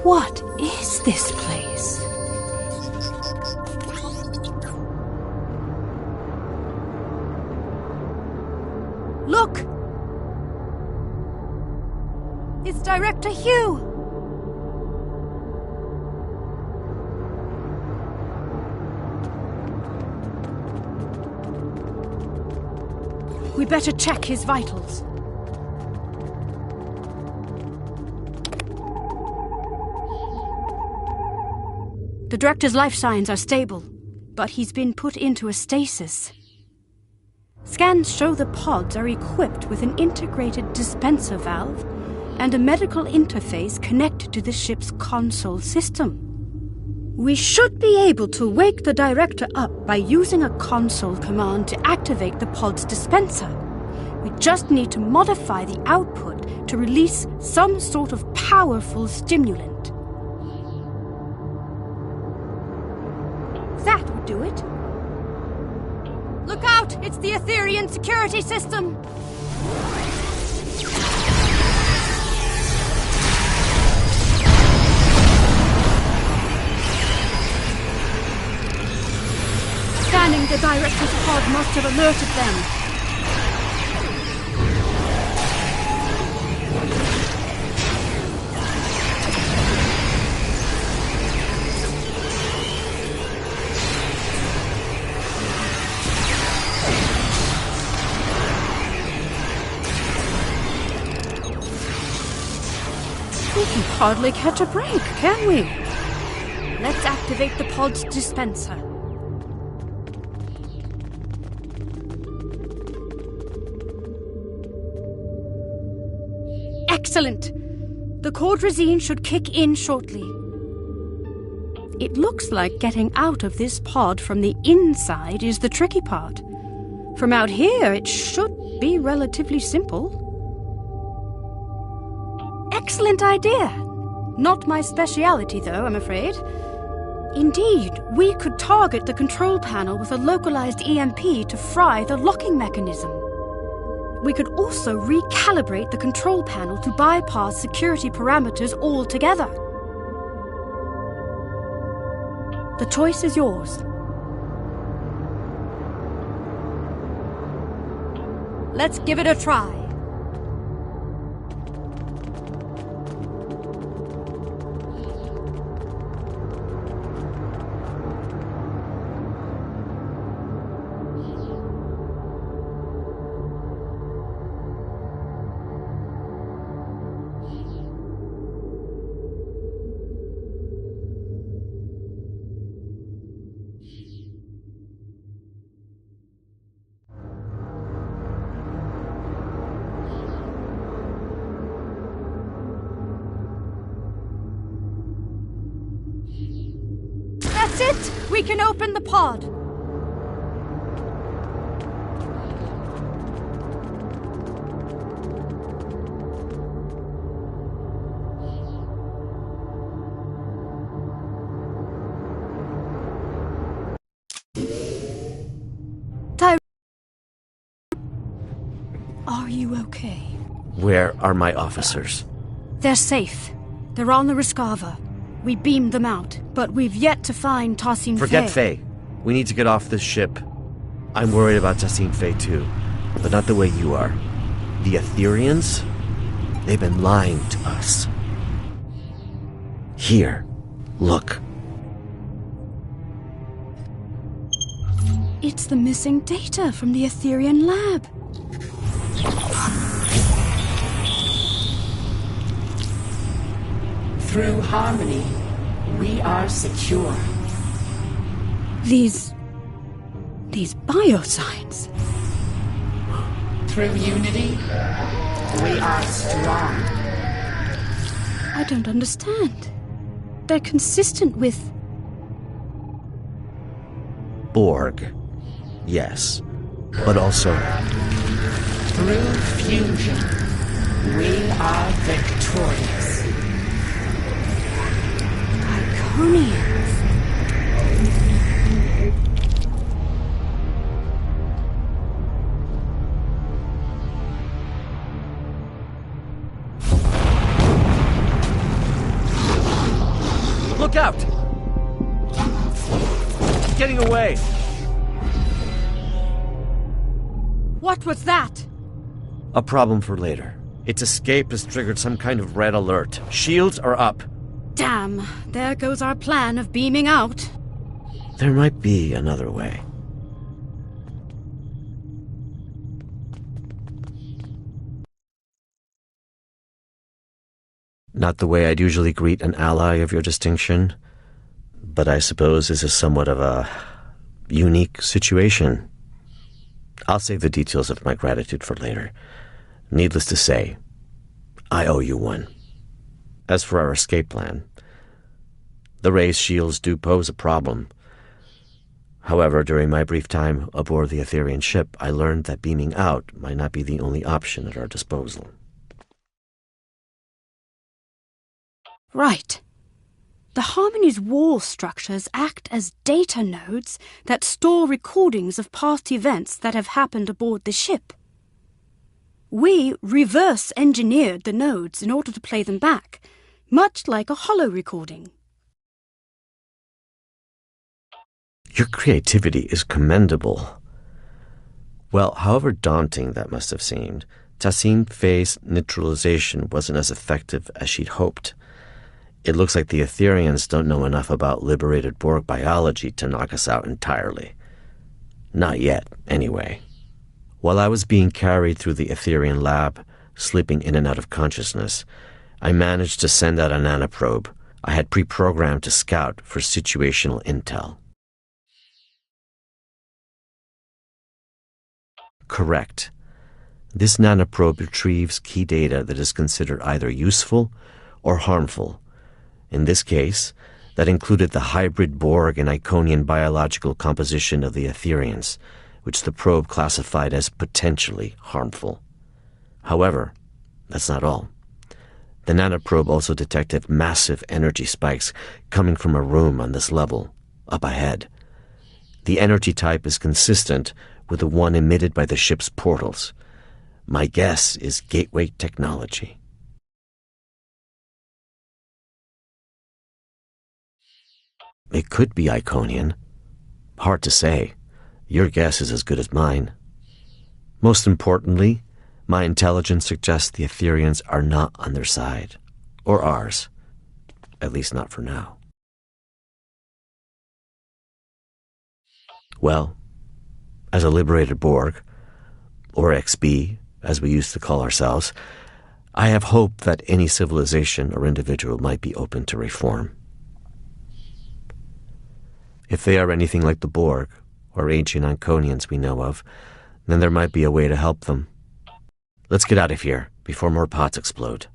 What is this place? Look! It's Director Hugh! We better check his vitals. The Director's life signs are stable, but he's been put into a stasis. Scans show the pods are equipped with an integrated dispenser valve and a medical interface connected to the ship's console system. We should be able to wake the Director up by using a console command to activate the pod's dispenser. We just need to modify the output to release some sort of powerful stimulant. That would do it. Look out! It's the Etherian security system! Scanning the Director's pod must have alerted them. We can hardly catch a break, can we? Let's activate the pod's dispenser. Excellent! The cordrazine should kick in shortly. It looks like getting out of this pod from the inside is the tricky part. From out here, it should be relatively simple. Excellent idea. Not my speciality, though, I'm afraid. Indeed, we could target the control panel with a localized EMP to fry the locking mechanism. We could also recalibrate the control panel to bypass security parameters altogether. The choice is yours. Let's give it a try. That's it! We can open the pod! Are you okay?
Where are my officers?
They're safe. They're on the Rescava. We beamed them out, but we've yet to find Tassine Phay.
Forget Faye. We need to get off this ship. I'm worried about Tassine Phay too, but not the way you are. The Aetherians? They've been lying to us. Here, look.
It's the missing data from the Aetherian lab.
Through harmony, we are secure.
These biosigns.
Through unity, we are strong.
I don't understand. They're consistent with...
Borg. Yes. But also...
Through fusion, we are victorious.
Iconians.
Look out! It's getting away!
What was that?
A problem for later. Its escape has triggered some kind of red alert. Shields are up.
Damn, there goes our plan of beaming out.
There might be another way. Not the way I'd usually greet an ally of your distinction, but I suppose this is somewhat of a unique situation. I'll save the details of my gratitude for later. Needless to say, I owe you one. As for our escape plan, the Wraith's shields do pose a problem. However, during my brief time aboard the Aetherian ship, I learned that beaming out might not be the only option at our disposal.
Right. The Harmony's wall structures act as data nodes that store recordings of past events that have happened aboard the ship. We reverse-engineered the nodes in order to play them back, much like a holo recording.
Your creativity is commendable. Well, however daunting that must have seemed, Tassine Phay's neutralization wasn't as effective as she'd hoped. It looks like the Aetherians don't know enough about liberated Borg biology to knock us out entirely. Not yet, anyway. While I was being carried through the Aetherian lab, slipping in and out of consciousness, I managed to send out a nanoprobe I had pre-programmed to scout for situational intel. Correct. This nanoprobe retrieves key data that is considered either useful or harmful. In this case, that included the hybrid Borg and Iconian biological composition of the Aetherians, which the probe classified as potentially harmful. However, that's not all. The nanoprobe also detected massive energy spikes coming from a room on this level, up ahead. The energy type is consistent with the one emitted by the ship's portals. My guess is gateway technology. It could be Iconian. Hard to say. Your guess is as good as mine. Most importantly, my intelligence suggests the Aetherians are not on their side. Or ours. At least not for now. Well, as a liberated Borg, or XB, as we used to call ourselves, I have hope that any civilization or individual might be open to reform. If they are anything like the Borg, or ancient Iconians we know of, then there might be a way to help them. Let's get out of here, before more pods explode.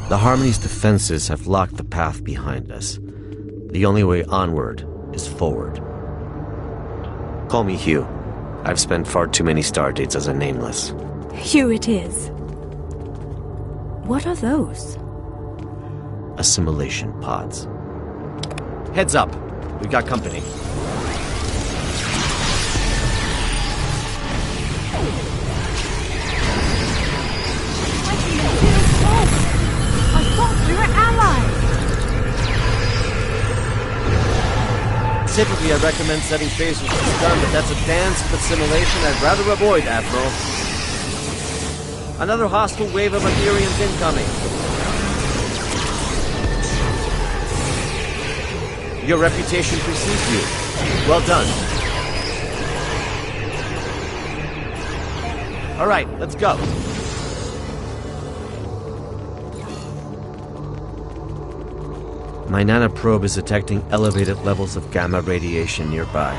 The Harmony's defenses have locked the path behind us. The only way onward is forward. Call me Hugh. I've spent far too many stardates as a nameless.
Hugh it is. What are those?
Assimilation pods. Heads up! We've got company.
I thought we were allies!
Typically, I recommend setting phasers to stun, but that's a dance of assimilation I'd rather avoid, Admiral. Another hostile wave of Ethereans incoming. Your reputation precedes you. Well done. All right, let's go. My nanoprobe is detecting elevated levels of gamma radiation nearby.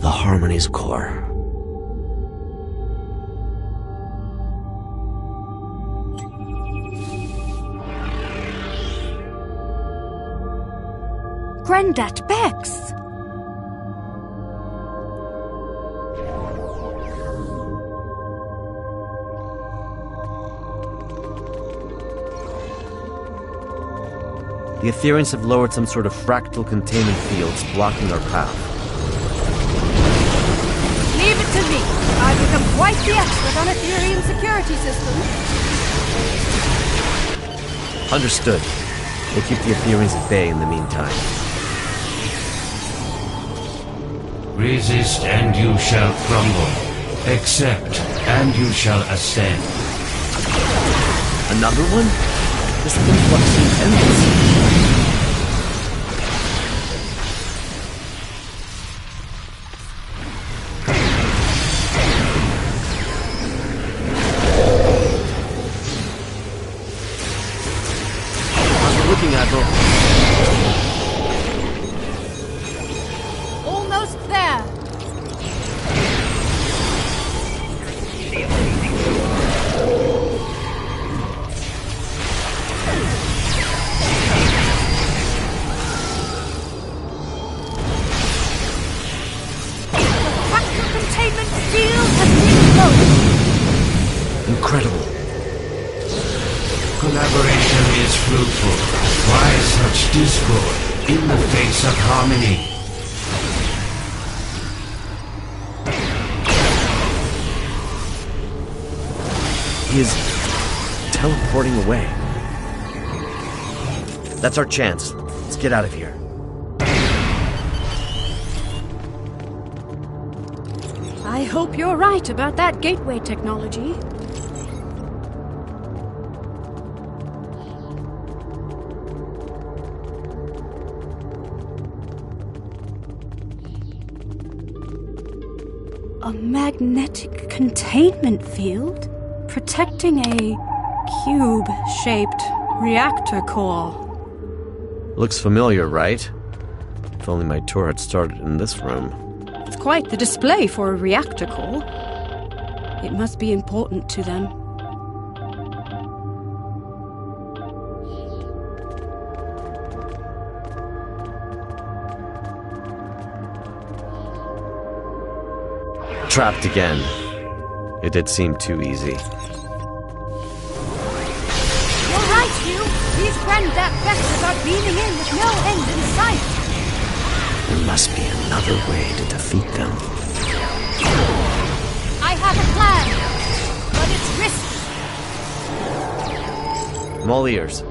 The Harmony's core.
Granddad Bex!
The Ethereans have lowered some sort of fractal containment fields blocking our path.
Leave it to me. I've become quite the expert on Ethereum security systems.
Understood. We'll keep the Ethereans at bay in the meantime.
Resist and you shall crumble. Accept and you shall ascend.
Another one? This influx seems endless. How's it looking, Admiral?
Almost there. Fractal containment field has been lowered.
Incredible.
Collaboration is fruitful. Why such discord in the face of harmony?
He is teleporting away. That's our chance. Let's get out of here.
I hope you're right about that gateway technology. A magnetic containment field protecting a cube-shaped reactor core.
Looks familiar, right? If only my tour had started in this room.
It's quite the display for a reactor core. It must be important to them.
Trapped again. It did seem too easy.
You're right, Hugh. These Granddad Bexes are beaming in with no end in sight.
There must be another way to defeat them.
I have a plan, but it's risky.
I'm all ears.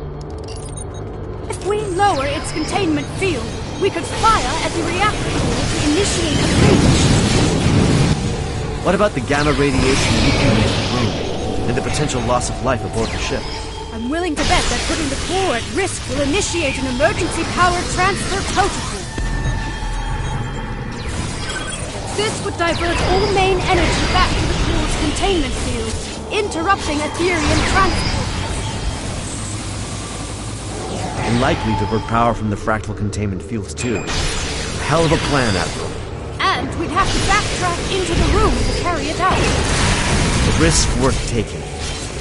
If we lower its containment field, we could fire at the reactor core to initiate a breach.
What about the gamma radiation leaking into the room and the potential loss of life aboard the ship?
I'm willing to bet that putting the core at risk will initiate an emergency power transfer protocol. This would divert all main energy back to the pool's containment field, interrupting Etherian transport.
And likely divert power from the fractal containment fields too. Hell of a plan, Admiral.
And we'd have to backtrack into the room to carry it out.
A risk worth taking.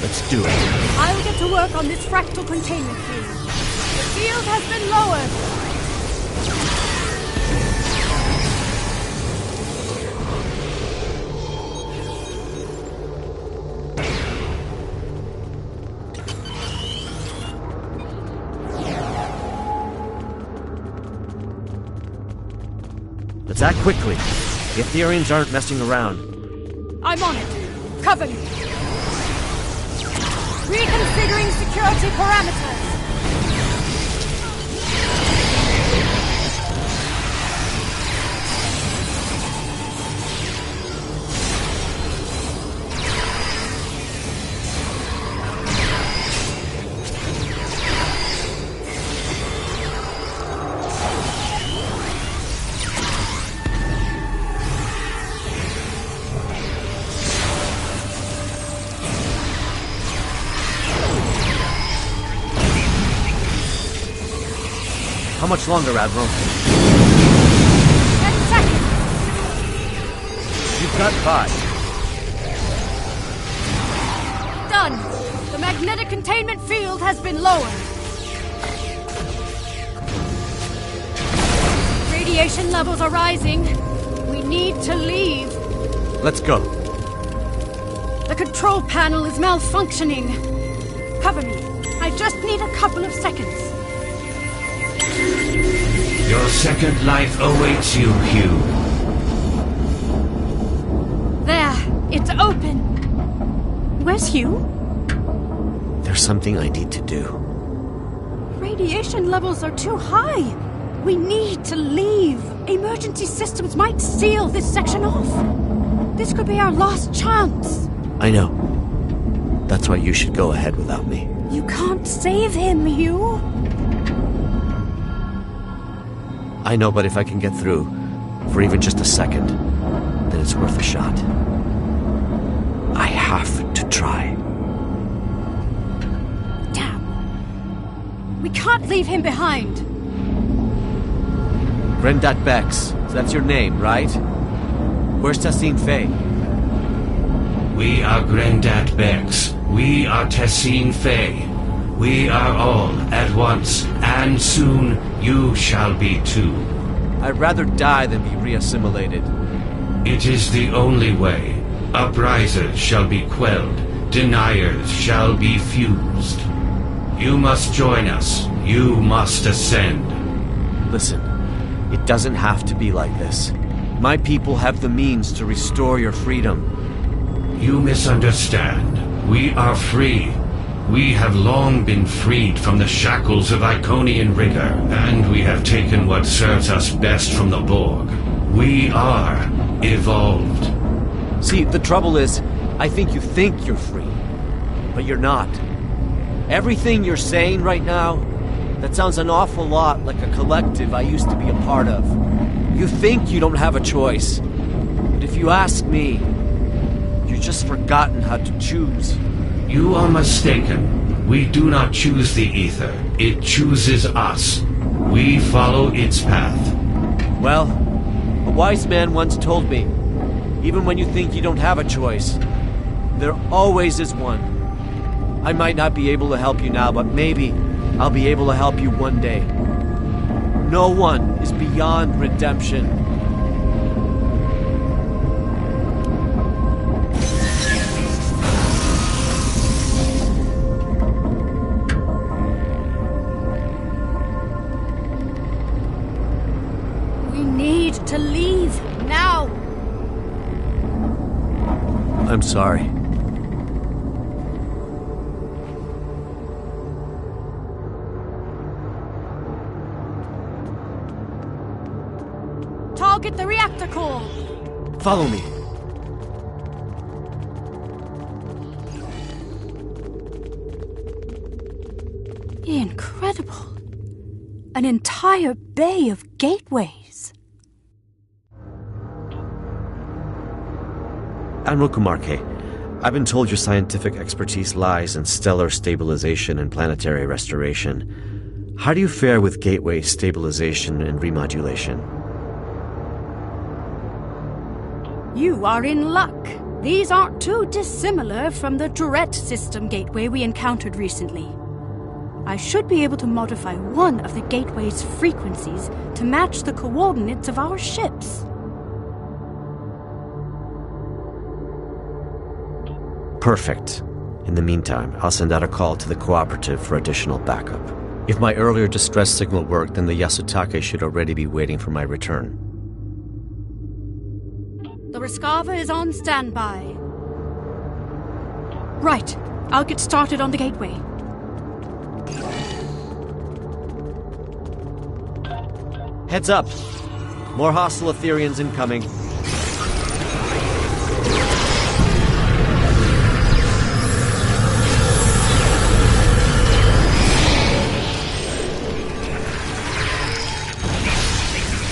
Let's do it.
I'll get to work on this fractal containment field. The field has been lowered.
Let's act quickly. The Etherians aren't messing around.
I'm on it. Cover me. Reconfiguring security parameters.
How much longer, Admiral?
10 seconds.
You've got 5.
Done. The magnetic containment field has been lowered. Radiation levels are rising. We need to leave.
Let's go.
The control panel is malfunctioning. Cover me. I just need a couple of seconds.
Your second life awaits you, Hugh.
There. It's open. Where's Hugh?
There's something I need to do.
Radiation levels are too high. We need to leave. Emergency systems might seal this section off. This could be our last chance.
I know. That's why you should go ahead without me.
You can't save him, Hugh.
I know, but if I can get through, for even just a second, then it's worth a shot. I have to try.
Damn. We can't leave him behind.
Grendat Bex, so that's your name, right? Where's Tessine Faye?
We are Grendat Bex. We are Tessine Faye. We are all at once, and soon you shall be too.
I'd rather die than be reassimilated.
It is the only way. Uprisers shall be quelled, deniers shall be fused. You must join us. You must ascend.
Listen, it doesn't have to be like this. My people have the means to restore your freedom.
You misunderstand. We are free. We have long been freed from the shackles of Iconian rigor, and we have taken what serves us best from the Borg. We are evolved.
See, the trouble is, I think you think you're free, but you're not. Everything you're saying right now, that sounds an awful lot like a collective I used to be a part of. You think you don't have a choice, but if you ask me, you've just forgotten how to choose.
You are mistaken. We do not choose the ether. It chooses us. We follow its path.
Well, a wise man once told me, even when you think you don't have a choice, there always is one. I might not be able to help you now, but maybe I'll be able to help you one day. No one is beyond redemption.
To leave now.
I'm sorry.
Target the reactor core.
Follow me.
Incredible. An entire bay of gateways.
Admiral Kumarke, I've been told your scientific expertise lies in stellar stabilization and planetary restoration. How do you fare with gateway stabilization and remodulation?
You are in luck. These aren't too dissimilar from the Tourette system gateway we encountered recently. I should be able to modify one of the gateway's frequencies to match the coordinates of our ships.
Perfect. In the meantime, I'll send out a call to the Cooperative for additional backup. If my earlier distress signal worked, then the Yasutake should already be waiting for my return.
The Rescava is on standby. Right. I'll get started on the gateway.
Heads up! More hostile Etherians incoming.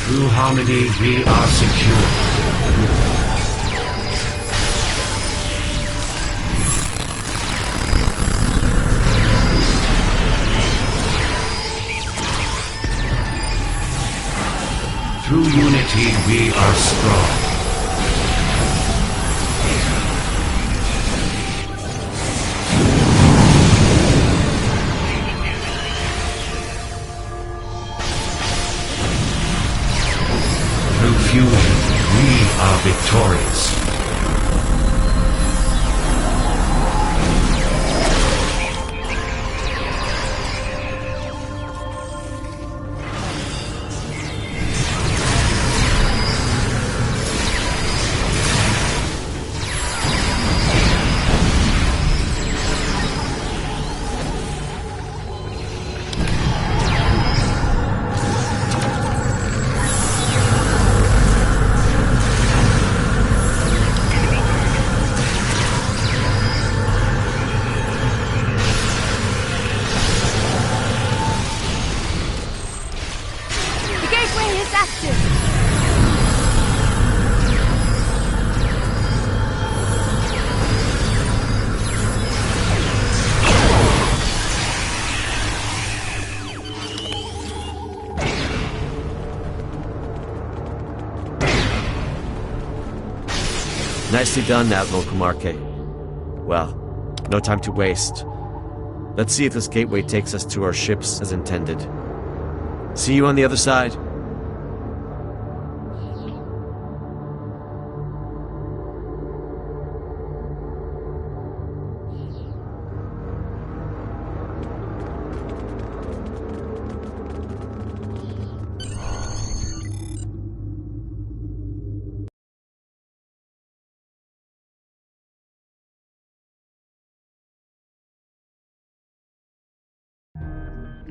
Through Harmony, we are secure. Through unity, we are strong. Through fusion, we are victorious.
Nicely done, Admiral Kumarke. Well, no time to waste. Let's see if this gateway takes us to our ships as intended. See you on the other side.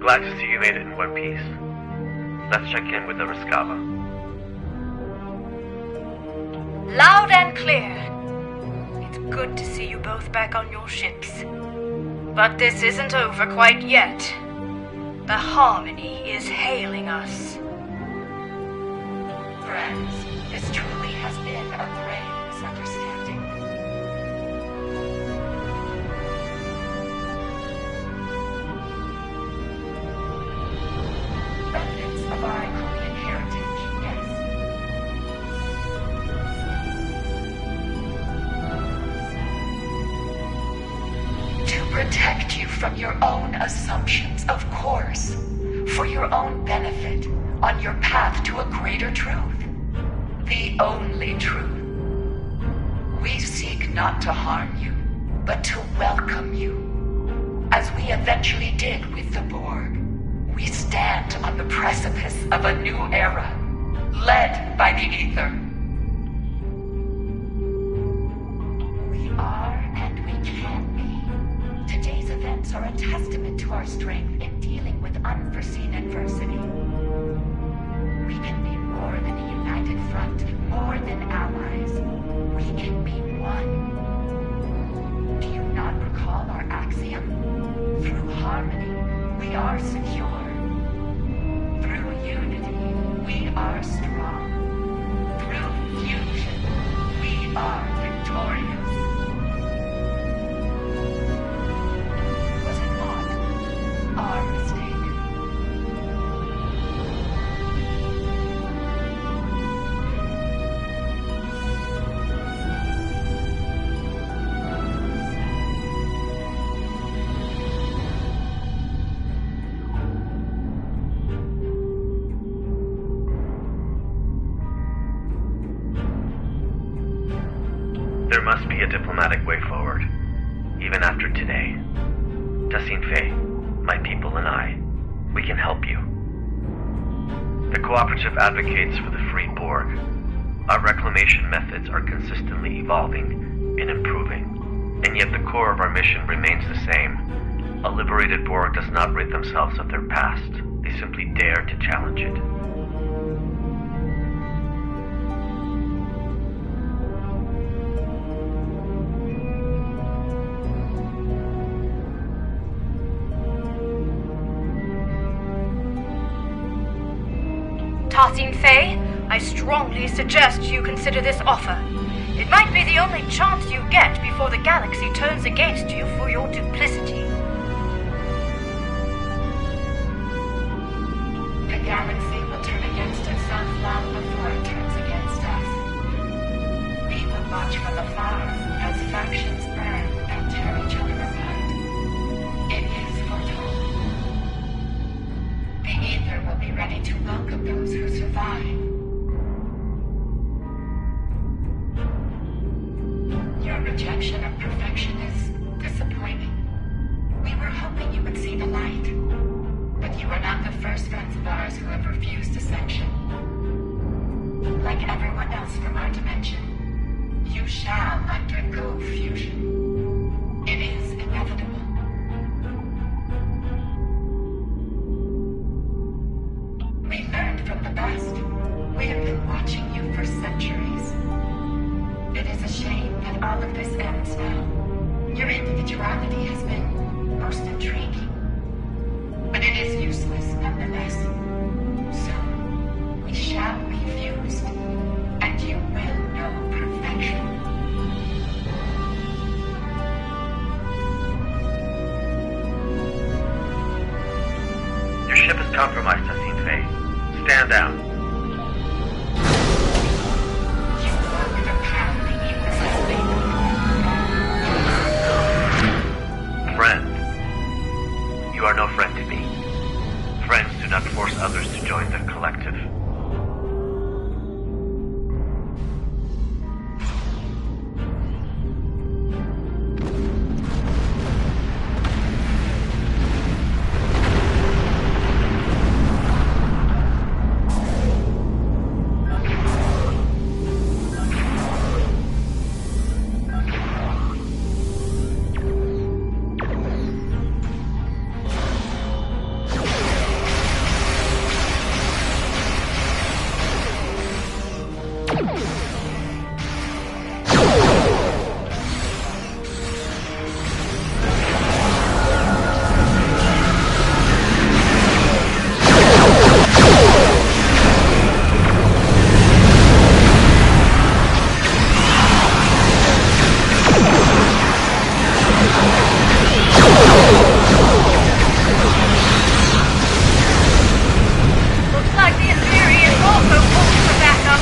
Glad to see you made it in one piece. Let's check in with the Rescava.
Loud and clear. It's good to see you both back on your ships. But this isn't over quite yet. The Harmony is hailing us.
Friends, this truly has been a grave misunderstanding. Remnants of our Iconian heritage, yes. To protect you from your own assumptions, of course. For your own benefit, on your path to a greater truth. The only truth. We seek not to harm you, but to welcome you. As we eventually did with the Borg. We stand on the precipice of a new era, led by the Aether. We are and we can be. Today's events are a testament to our strength in dealing with unforeseen adversity. We can be more than a united front, more than allies. We can be one. Do you not recall our axiom? Through harmony, we are secure. Through unity, we are strong. Through fusion, we are victorious. glorious. Was it not our mistake?
There must be a diplomatic way forward, even after today. Tassine Faye, my people and I, we can help you. The Cooperative advocates for the Free Borg. Our reclamation methods are consistently evolving and improving, and yet the core of our mission remains the same. A liberated Borg does not rid themselves of their past. They simply dare to challenge it.
Tassine Faye, I strongly suggest you consider this offer. It might be the only chance you get before the galaxy turns against you for your duplicity.
The galaxy will turn against itself long before it turns against us. We will watch from afar as factions burn and tear each other apart. It is foretold. The Aether will be ready to welcome those who survive. Your rejection of perfection is disappointing. We were hoping you would see the light, but you are not the first friends of ours who have refused ascension. Like everyone else from our dimension, you shall undergo fusion. It is inevitable. We learned from the best. We have been watching you for centuries. It is a shame that all of this ends now. Your individuality has been most intriguing. But it is useless nonetheless. So, we shall be fused, and you will know perfection.
Your ship is compromised, Tassine Faye. Stand down.
You walk the path needlessly.
Friend. You are no friend to me. Friends do not force others to join the collective.
Looks like the Imperium also pulled for backup.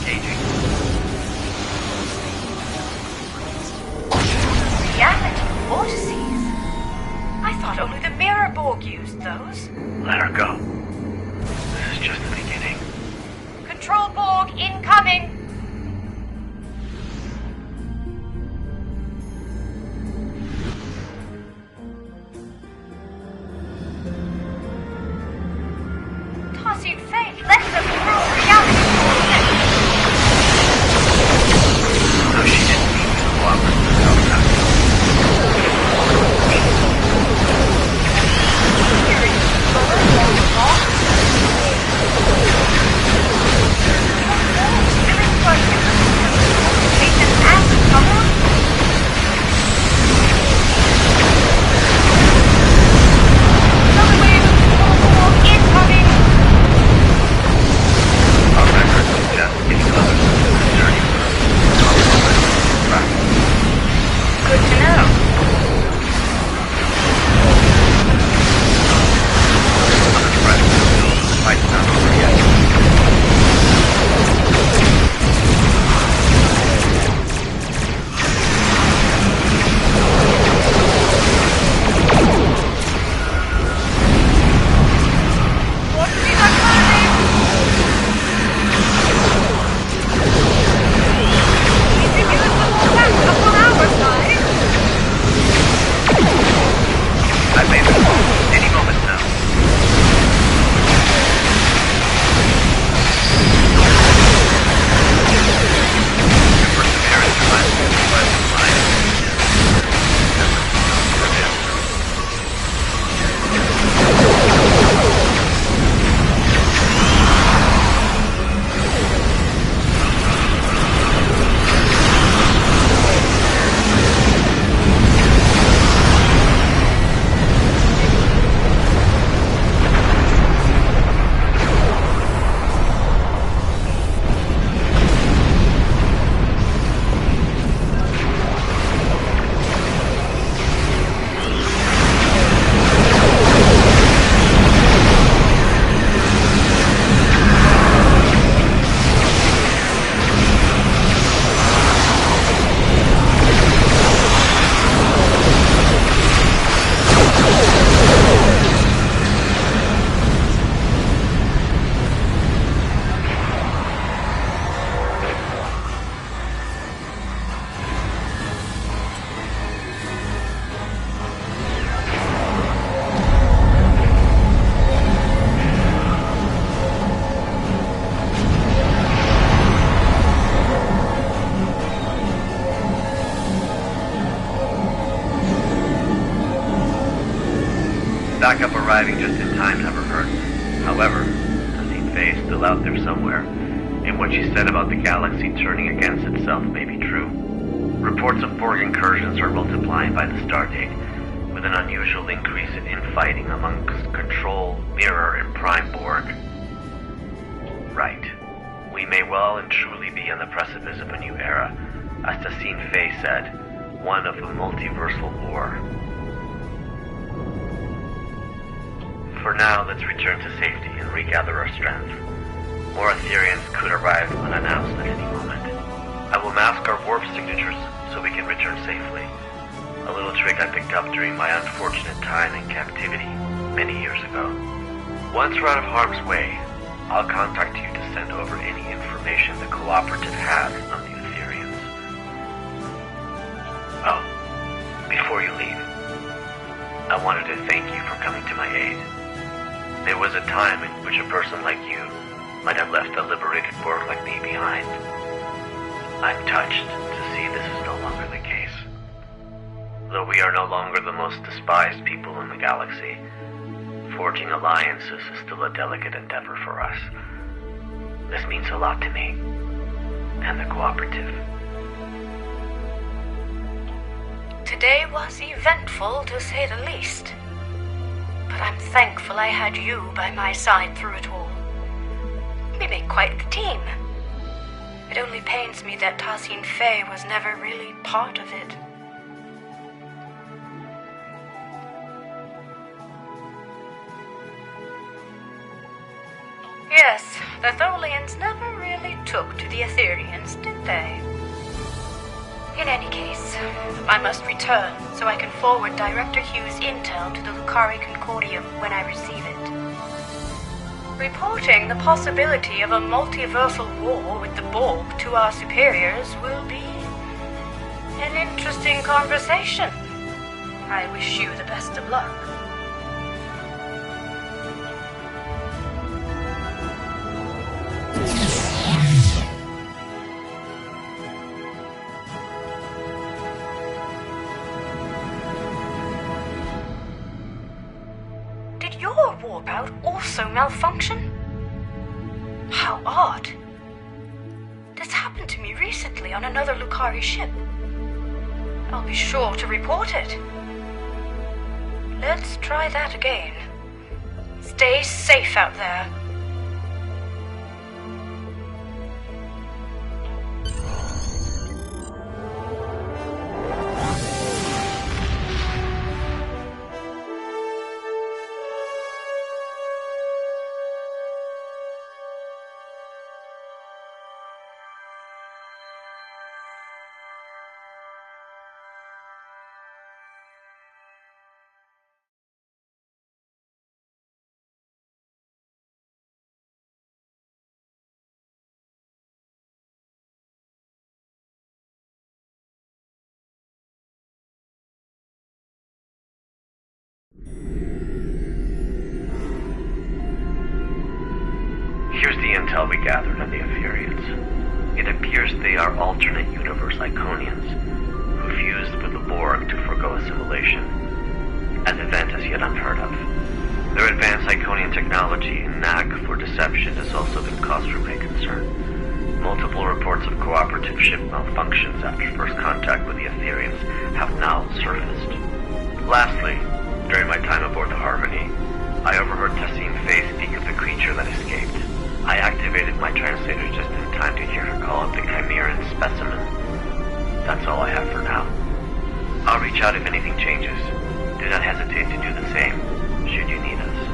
Engaging.
Reality vortices? I thought only the Mirror Borg used those.
Let her go. This is just the beginning.
Control Borg incoming! Tossing Faith, let them through reality vortex!
No, she didn't mean to cooperate with Delta. Our records suggest any other systems journey
Good to know.
Fight's not over yet. I made the call. Any moment now. Perseverance reminds me of my mind. Backup arriving just in time never hurt. However, Tassim Faye is still out there somewhere, and what she said about the galaxy turning against itself may be true. Reports of Borg incursions are multiplying by the stardate, with an unusual increase in infighting among Control, Mirror, and Prime Borg. Right. We may well and truly be on the precipice of a new era, as Tassim Faye said, one of a multiversal war. For now, let's return to safety and regather our strength. More Ethereans could arrive unannounced at any moment. I will mask our warp signatures so we can return safely. A little trick I picked up during my unfortunate time in captivity many years ago. Once we're out of harm's way, I'll contact you to send over any information the Cooperative has on the Ethereans. Oh, before you leave, I wanted to thank you for coming to my aid. There was a time in which a person like you might have left a liberated Borg like me behind. I'm touched to see this is no longer the case. Though we are no longer the most despised people in the galaxy, forging alliances is still a delicate endeavor for us. This means a lot to me, and the Cooperative.
Today was eventful, to say the least. But I'm thankful I had you by my side through it all. We make quite the team. It only pains me that Tassim Faye was never really part of it. Yes, the Tholians never really took to the Aetherians, did they? In any case, I must return so I can forward Director Hughes' intel to the Lucari Concordium when I receive it. Reporting the possibility of a multiversal war with the Borg to our superiors will be an interesting conversation. I wish you the best of luck. Did your warp-out also malfunction? How odd. This happened to me recently on another Lucari ship. I'll be sure to report it. Let's try that again. Stay safe out there.
Here's the intel we gathered on the Aetherians. It appears they are alternate universe Iconians, who fused with the Borg to forgo assimilation, an event as yet unheard of. Their advanced Iconian technology and knack for deception has also been cause for great concern. Multiple reports of cooperative ship malfunctions after first contact with the Aetherians have now surfaced. Lastly, during my time aboard the Harmony, I overheard Tassine Faye speak of the creature that escaped. I activated my translator just in time to hear her call it the Chimeran specimen. That's all I have for now. I'll reach out if anything changes. Do not hesitate to do the same, should you need us.